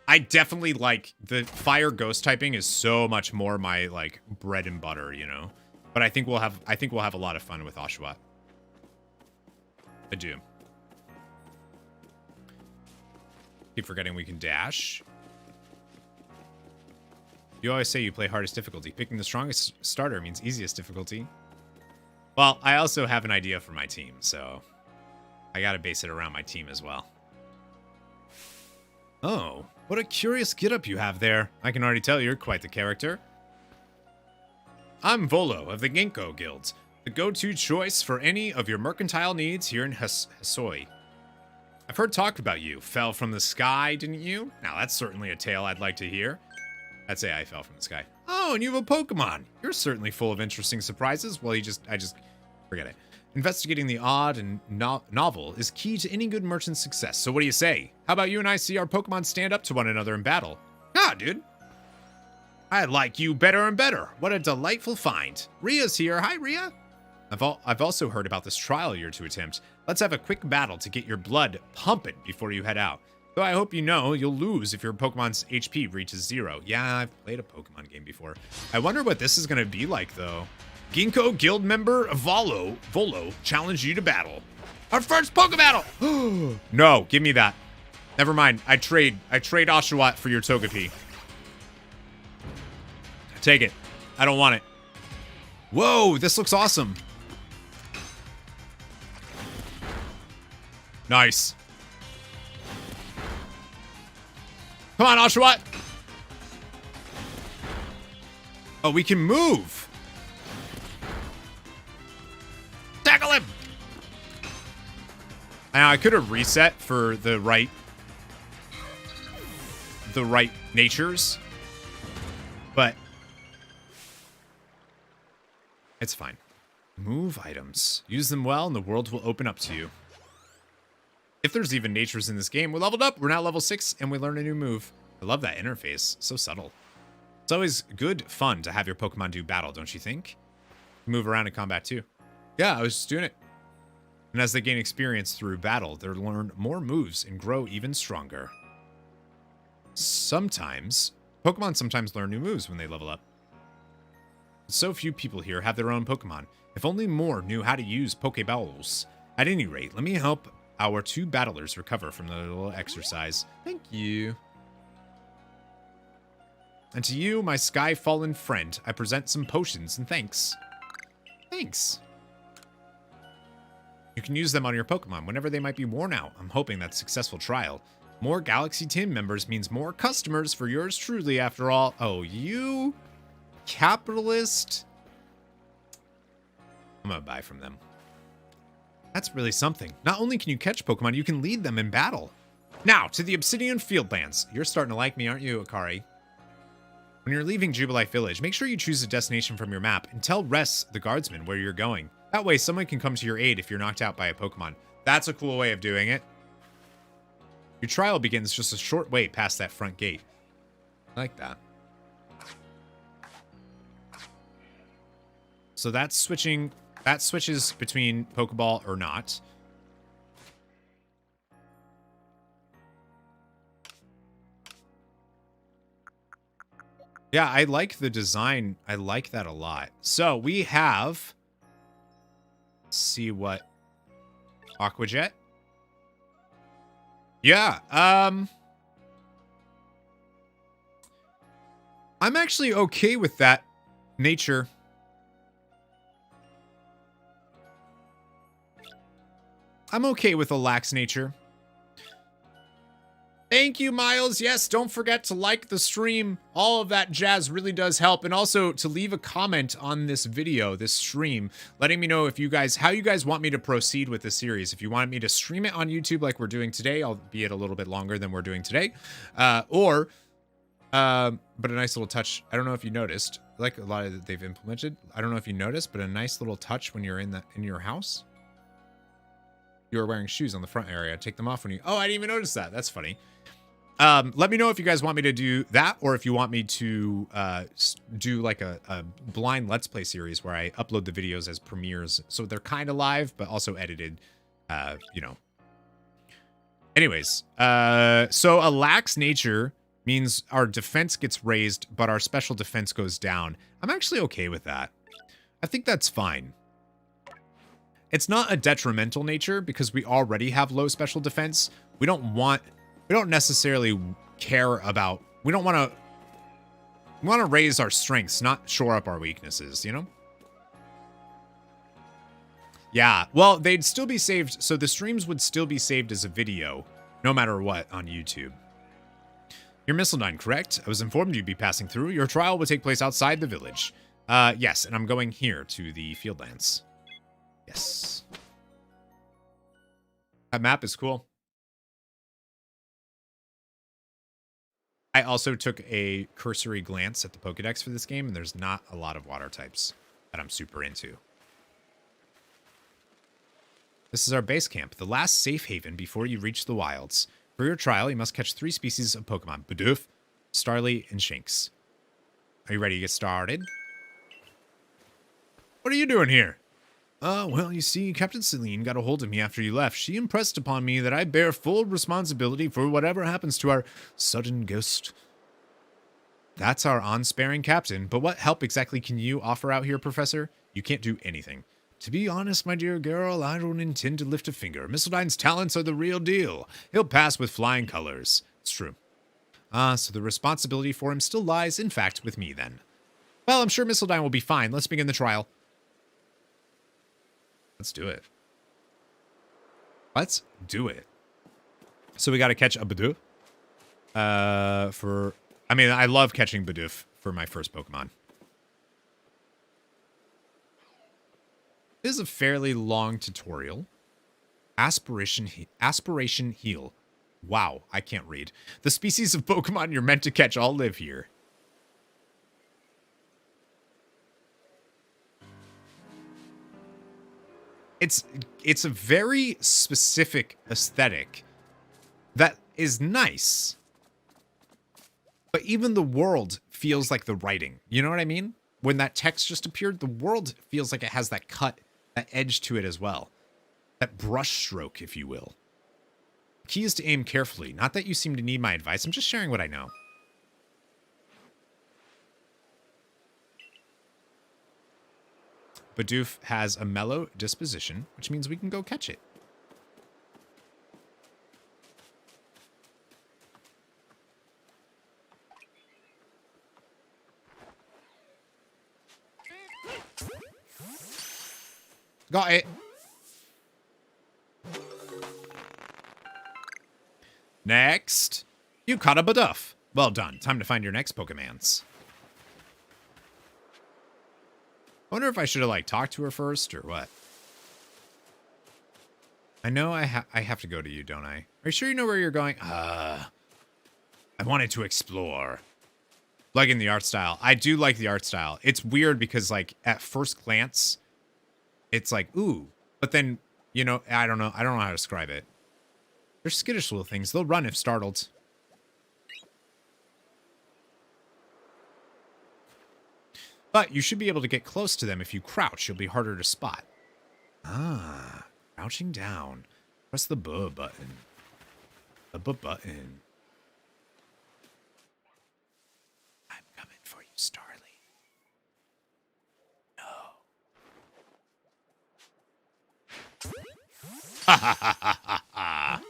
I definitely like the fire ghost typing is so much more my like bread and butter, you know. But I think we'll have a lot of fun with Oshawott. I do. Keep forgetting we can dash. You always say you play hardest difficulty. Picking the strongest starter means easiest difficulty. Well, I also have an idea for my team, so I gotta base it around my team as well. Oh, What a curious getup you have there. I can already tell you're quite the character. I'm Volo of the Ginkgo Guild, the go-to choice for any of your mercantile needs here in Hasoi. I've heard talk about you. Fell from the sky, didn't you? Now that's certainly a tale I'd like to hear. I'd say I fell from the sky. Oh, and you have a Pokemon. You're certainly full of interesting surprises. Well, I just forget it. Investigating the odd and novel is key to any good merchant's success. So what do you say? How about you and I see our Pokemon stand up to one another in battle? Ah, dude. I like you better and better. What a delightful find. Ria's here. Hi, Ria. I've also heard about this trial you're to attempt. Let's have a quick battle to get your blood pumping before you head out. Though I hope you know you'll lose if your Pokemon's HP reaches 0. Yeah, I've played a Pokemon game before. I wonder what this is going to be like, though. Ginkgo Guild member Volo challenge you to battle. Our first Poke battle! No, give me that. Never mind. I trade Oshawott for your Togepi. Take it. I don't want it. Whoa, this looks awesome. Nice. Come on, Oshawott. Oh, we can move. Tackle him. Now, I could have reset for the right natures, but it's fine. Move items. Use them well and the world will open up to you. If there's even natures in this game, we're leveled up. We're now level 6 and we learn a new move. I love that interface. So subtle. It's always good fun to have your Pokemon do battle, don't you think? Move around in combat too. Yeah, I was just doing it. And as they gain experience through battle, they'll learn more moves and grow even stronger. Sometimes, Pokemon sometimes learn new moves when they level up. So few people here have their own Pokemon. If only more knew how to use Pokeballs. At any rate, let me help our 2 battlers recover from the little exercise. Thank you. And to you, my sky-fallen friend, I present some potions and thanks. Thanks. You can use them on your Pokemon whenever they might be worn out. I'm hoping that's a successful trial. More Galaxy Team members means more customers for yours truly, after all. Oh, you capitalist. I'm gonna buy from them. That's really something. Not only can you catch Pokemon, you can lead them in battle. Now, to the Obsidian Fieldlands. You're starting to like me, aren't you, Akari? When you're leaving Jubilife Village, make sure you choose a destination from your map and tell Ress, the guardsman, where you're going. That way, someone can come to your aid if you're knocked out by a Pokemon. That's a cool way of doing it. Your trial begins just a short way past that front gate. I like that. So that's switching. That switches between Pokeball or not. Yeah, I like the design. I like that a lot. So we have... Let's see what... Aqua Jet? Yeah, I'm actually okay with that nature. I'm okay with a lax nature. Thank you, Miles. Yes, don't forget to like the stream. All of that jazz really does help. And also to leave a comment on this video, this stream, letting me know if you guys, how you guys want me to proceed with this series. If you want me to stream it on YouTube like we're doing today, albeit a little bit longer than we're doing today. But a nice little touch. I don't know if you noticed, like a lot of that they've implemented. I don't know if you noticed, but a nice little touch when you're in your house. You were wearing shoes on the front area. Take them off when you... Oh, I didn't even notice that. That's funny. Let me know if you guys want me to do that, or if you want me to do like a blind Let's Play series where I upload the videos as premieres. So they're kind of live, but also edited, you know. Anyways, so a lax nature means our defense gets raised, but our special defense goes down. I'm actually okay with that. I think that's fine. It's not a detrimental nature because we already have low special defense. We don't necessarily care about, we want to raise our strengths, not shore up our weaknesses, you know? Yeah, well, they'd still be saved, so the streams would still be saved as a video, no matter what, on YouTube. You're Missildine, correct? I was informed you'd be passing through. Your trial will take place outside the village. Yes, and I'm going here to the Fieldlands. Yes. That map is cool. I also took a cursory glance at the Pokedex for this game, and there's not a lot of water types that I'm super into. This is our base camp, the last safe haven before you reach the wilds. For your trial, you must catch 3 species of Pokemon: Bidoof, Starly, and Shinx. Are you ready to get started? What are you doing here? Well, you see, Captain Celine got a hold of me after you left. She impressed upon me that I bear full responsibility for whatever happens to our sudden ghost. That's our unsparing captain, but what help exactly can you offer out here, Professor? You can't do anything. To be honest, my dear girl, I don't intend to lift a finger. Missildine's talents are the real deal. He'll pass with flying colors. It's true. So the responsibility for him still lies, in fact, with me, then. Well, I'm sure Missildine will be fine. Let's begin the trial. Let's do it. Let's do it. So we got to catch a Bidoof. I love catching Bidoof for my first Pokemon. This is a fairly long tutorial. Aspiration Heal. Wow, I can't read. The species of Pokemon you're meant to catch all live here. It's a very specific aesthetic that is nice. But even the world feels like the writing. You know what I mean? When that text just appeared, the world feels like it has that cut, that edge to it as well. That brush stroke, if you will. The key is to aim carefully. Not that you seem to need my advice. I'm just sharing what I know. Bidoof has a mellow disposition, which means we can go catch it. Got it. Next. You caught a Bidoof. Well done. Time to find your next Pokemons. I wonder if I should have, like, talked to her first or what. I know I have to go to you, don't I? Are you sure you know where you're going? I wanted to explore. Liking the art style. I do like the art style. It's weird because, like, at first glance, it's like, ooh. But then, you know, I don't know how to describe it. They're skittish little things. They'll run if startled. But you should be able to get close to them if you crouch. You'll be harder to spot. Ah, crouching down. Press the B button. The B button. I'm coming for you, Starly. No. Ha ha ha ha ha.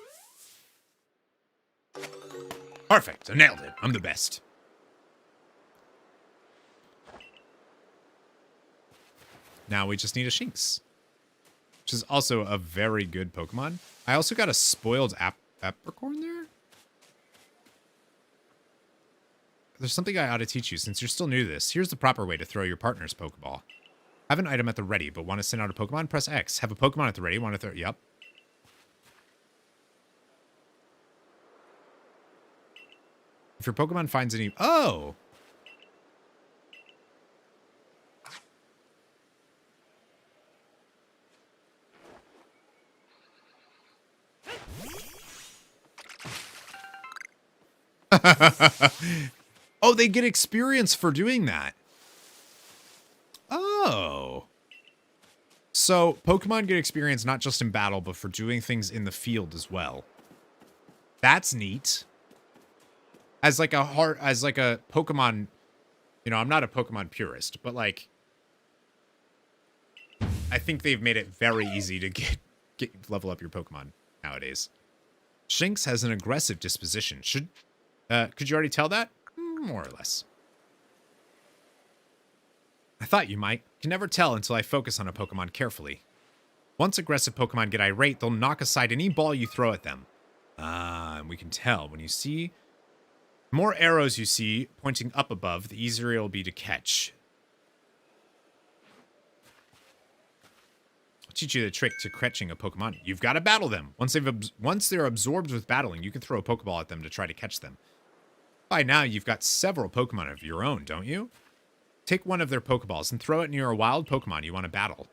Perfect. I nailed it. I'm the best. Now we just need a Shinx, which is also a very good Pokemon. I also got a spoiled Apricorn there. There's something I ought to teach you since you're still new to this. Here's the proper way to throw your partner's Pokeball. Have an item at the ready, but want to send out a Pokemon? Press X. Have a Pokemon at the ready. Want to throw? Yep. If your Pokemon finds any... Oh! Oh, they get experience for doing that. Oh. So, Pokemon get experience not just in battle, but for doing things in the field as well. That's neat. As like a Pokemon, you know, I'm not a Pokemon purist, but like I think they've made it very easy to get level up your Pokemon nowadays. Shinx has an aggressive disposition. Could you already tell that? More or less. I thought you might. Can never tell until I focus on a Pokemon carefully. Once aggressive Pokemon get irate, they'll knock aside any ball you throw at them. And we can tell when you see The more arrows you see pointing up above, the easier it'll be to catch. I'll teach you the trick to catching a Pokemon. You've got to battle them. Once they're absorbed with battling, you can throw a Pokeball at them to try to catch them. By now, you've got several Pokemon of your own, don't you? Take one of their Pokeballs and throw it near a wild Pokemon you want to battle.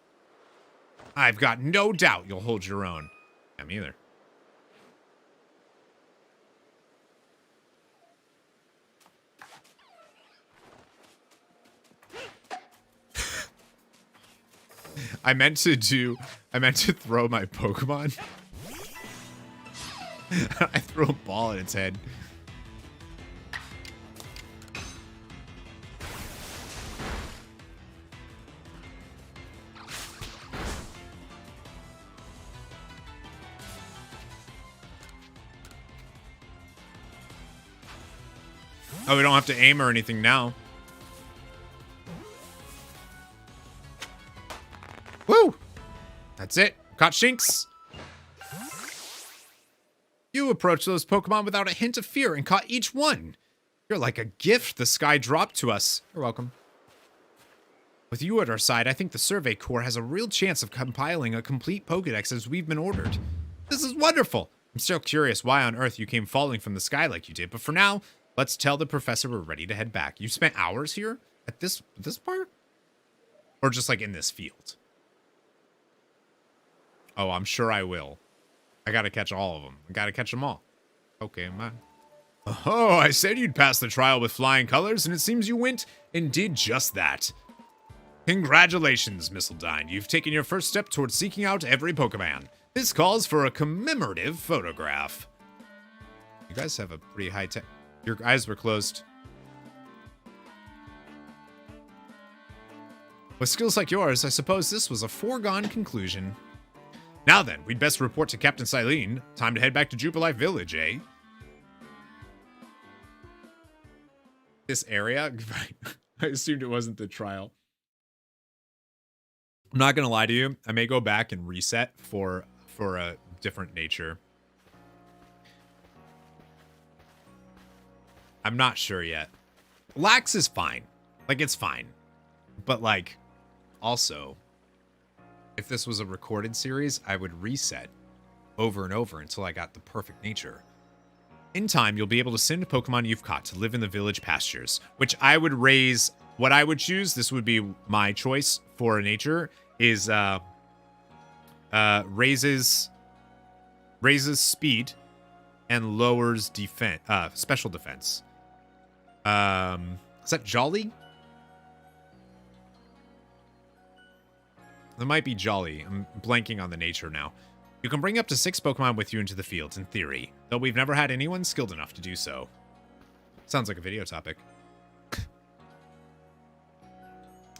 I've got no doubt you'll hold your own. Yeah, me either. I meant to throw my Pokemon. I threw a ball at its head. Oh, we don't have to aim or anything now. Woo! That's it. Caught Shinx. You approached those Pokemon without a hint of fear and caught each one. You're like a gift the sky dropped to us. You're welcome. With you at our side, I think the Survey Corps has a real chance of compiling a complete Pokedex as we've been ordered. This is wonderful. I'm still curious why on earth you came falling from the sky like you did, but for now, let's tell the professor we're ready to head back. You spent hours here at this part? Or just like in this field? Oh, I'm sure I will. I gotta catch all of them. I gotta catch them all. Okay, man. Oh, I said you'd pass the trial with flying colors, and it seems you went and did just that. Congratulations, Missildine. You've taken your first step towards seeking out every Pokemon. This calls for a commemorative photograph. You guys have a pretty high tech. Your eyes were closed. With skills like yours, I suppose this was a foregone conclusion. Now then, we'd best report to Captain Silene. Time to head back to Jubilife Village, eh? This area? I assumed it wasn't the trial. I'm not gonna lie to you. I may go back and reset for a different nature. I'm not sure yet. Lax is fine. Like, it's fine. But, like, also, if this was a recorded series, I would reset over and over until I got the perfect nature. In time, you'll be able to send Pokemon you've caught to live in the village pastures, which I would raise. What I would choose, this would be my choice for a nature, is raises speed and lowers defense, special defense. Is that Jolly? That might be Jolly. I'm blanking on the nature now. You can bring up to 6 Pokemon with you into the fields, in theory, though we've never had anyone skilled enough to do so. Sounds like a video topic.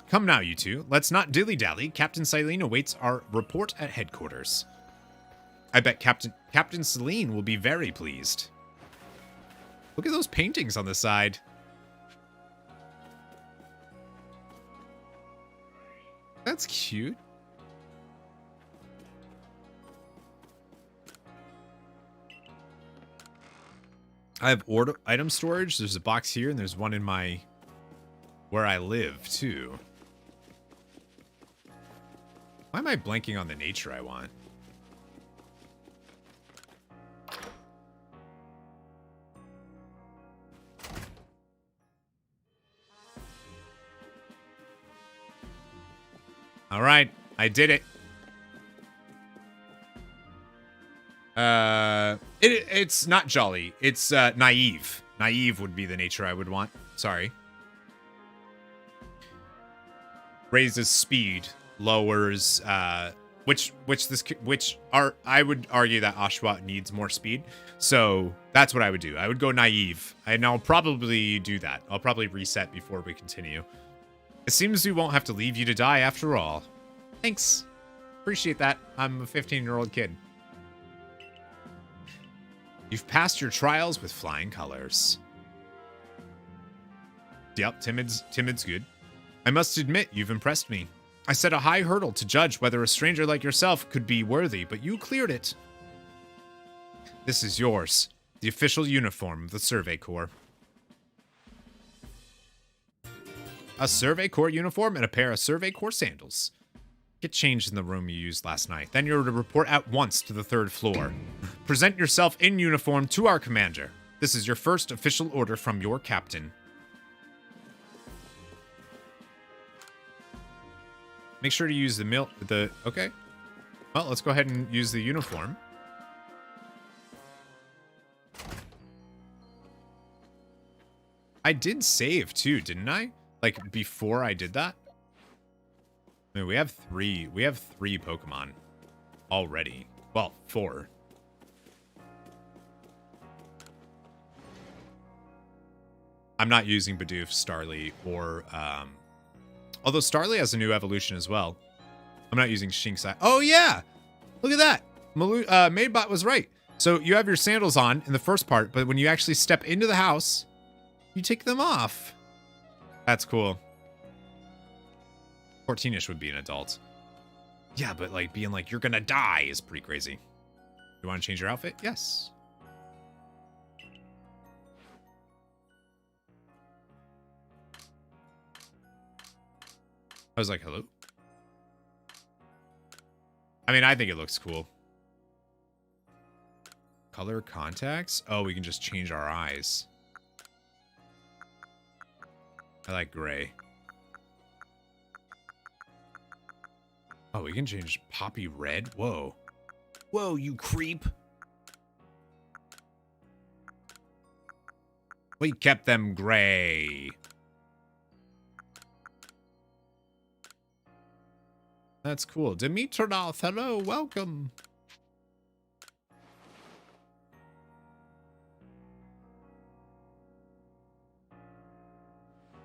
Come now, you two. Let's not dilly-dally. Captain Silene awaits our report at headquarters. I bet Captain Silene will be very pleased. Look at those paintings on the side. That's cute. I have item storage. There's a box here, and there's one in where I live, too. Why am I blanking on the nature I want? All right, I did it. It's not Jolly. It's naive. Naive would be the nature I would want. Sorry. Raises speed, lowers which I would argue that Oshawott needs more speed. So that's what I would do. I would go naive, and I'll probably do that. I'll probably reset before we continue. It seems we won't have to leave you to die after all. Thanks. Appreciate that. I'm a 15-year-old kid. You've passed your trials with flying colors. Yep, timid's good. I must admit, you've impressed me. I set a high hurdle to judge whether a stranger like yourself could be worthy, but you cleared it. This is yours, the official uniform of the Survey Corps. a Survey Corps uniform, and a pair of Survey Corps sandals. Get changed in the room you used last night. Then you're to report at once to the 3rd floor. Present yourself in uniform to our commander. This is your first official order from your captain. Make sure to use okay. Well, let's go ahead and use the uniform. I did save too, didn't I? Like before I did that? I mean, we have three Pokemon already. Well, 4. I'm not using Bidoof, Starly, or although Starly has a new evolution as well. I'm not using Shinx. Oh yeah! Look at that! Madebot was right. So you have your sandals on in the first part, but when you actually step into the house, you take them off. That's cool. 14-ish would be an adult. Yeah, but like being like, you're gonna die is pretty crazy. You want to change your outfit? Yes. I was like, hello? I mean, I think it looks cool. Color contacts? Oh, we can just change our eyes. I like gray. Oh, we can change poppy red? Whoa. Whoa, you creep. We kept them gray. That's cool. Dimitronoth, hello, welcome.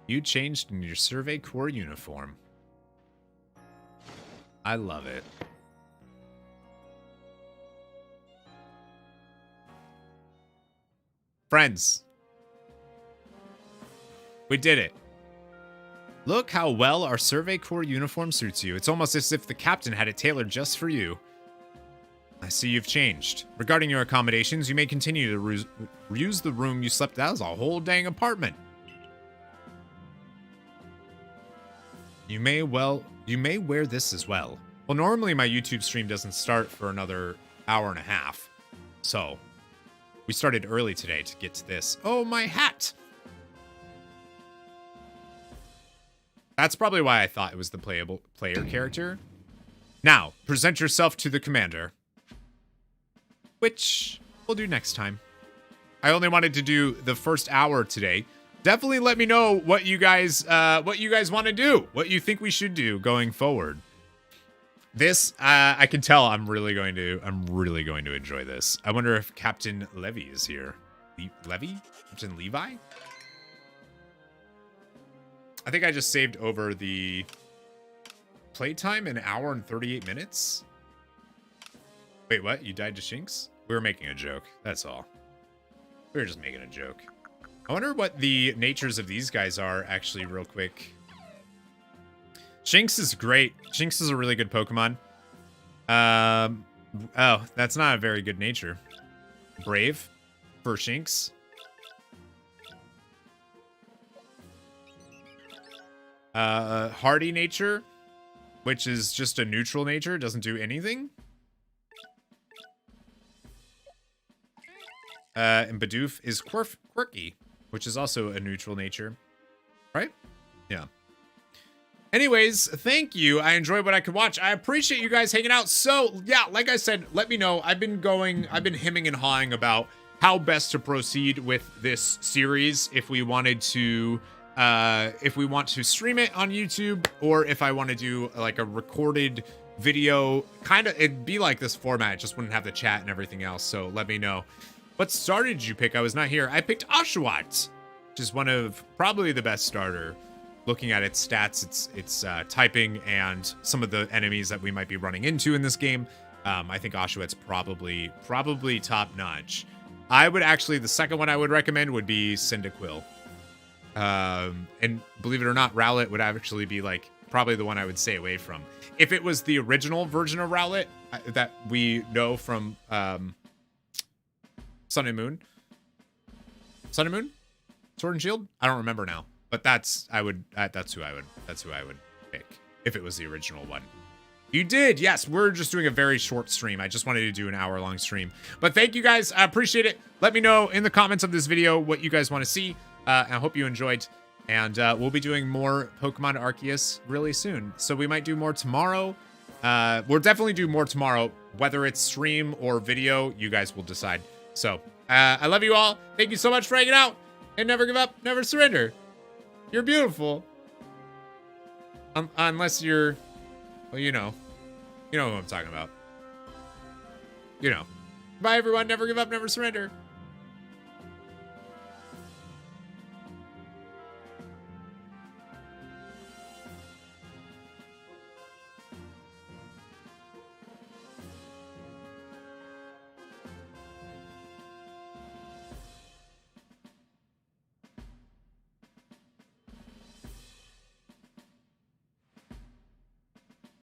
You changed in your Survey Corps uniform. I love it. Friends. We did it. Look how well our Survey Corps uniform suits you. It's almost as if the captain had it tailored just for you. I see you've changed. Regarding your accommodations, you may continue to use the room you slept at as a whole dang apartment. You may wear this as well. Well, normally my YouTube stream doesn't start for another hour and a half. So, we started early today to get to this. Oh, my hat! That's probably why I thought it was the player character. Now, present yourself to the commander. Which we'll do next time. I only wanted to do the first hour today. Definitely let me know what you guys want to do. What you think we should do going forward. This, I can tell I'm really going to enjoy this. I wonder if Captain Levy is here. Levy? Captain Levi? I think I just saved over the playtime, an hour and 38 minutes. Wait, what? You died to Shinx? We were making a joke. That's all. We were just making a joke. I wonder what the natures of these guys are, actually, real quick. Shinx is great. Shinx is a really good Pokemon. Oh, that's not a very good nature. Brave for Shinx. Hardy nature, which is just a neutral nature, doesn't do anything. And Bidoof is quirky, which is also a neutral nature. Right? Yeah. Anyways, thank you. I enjoyed what I could watch. I appreciate you guys hanging out. So, yeah, like I said, let me know. I've been hemming and hawing about how best to proceed with this series if we wanted to want to stream it on YouTube, or if I want to do like a recorded video, it'd be like this format, it just wouldn't have the chat and everything else. So let me know. What starter did you pick? I was not here. I picked Oshawott, which is one of probably the best starter. Looking at its stats, its typing, and some of the enemies that we might be running into in this game, I think Oshawott's probably top notch. I would actually, the second one I would recommend would be Cyndaquil. And believe it or not, Rowlet would actually be like probably the one I would stay away from. If it was the original version of Rowlet that we know from Sun and Moon? Sun and Moon? Sword and Shield? I don't remember now. But that's who I would pick if it was the original one. You did, yes. We're just doing a very short stream. I just wanted to do an hour-long stream. But thank you guys. I appreciate it. Let me know in the comments of this video what you guys want to see. I hope you enjoyed. And we'll be doing more Pokemon Arceus really soon. So we might do more tomorrow. We'll definitely do more tomorrow. Whether it's stream or video, you guys will decide. So I love you all. Thank you so much for hanging out. And never give up, never surrender. You're beautiful. Unless you're... Well, you know who I'm talking about. You know. Bye, everyone. Never give up, never surrender.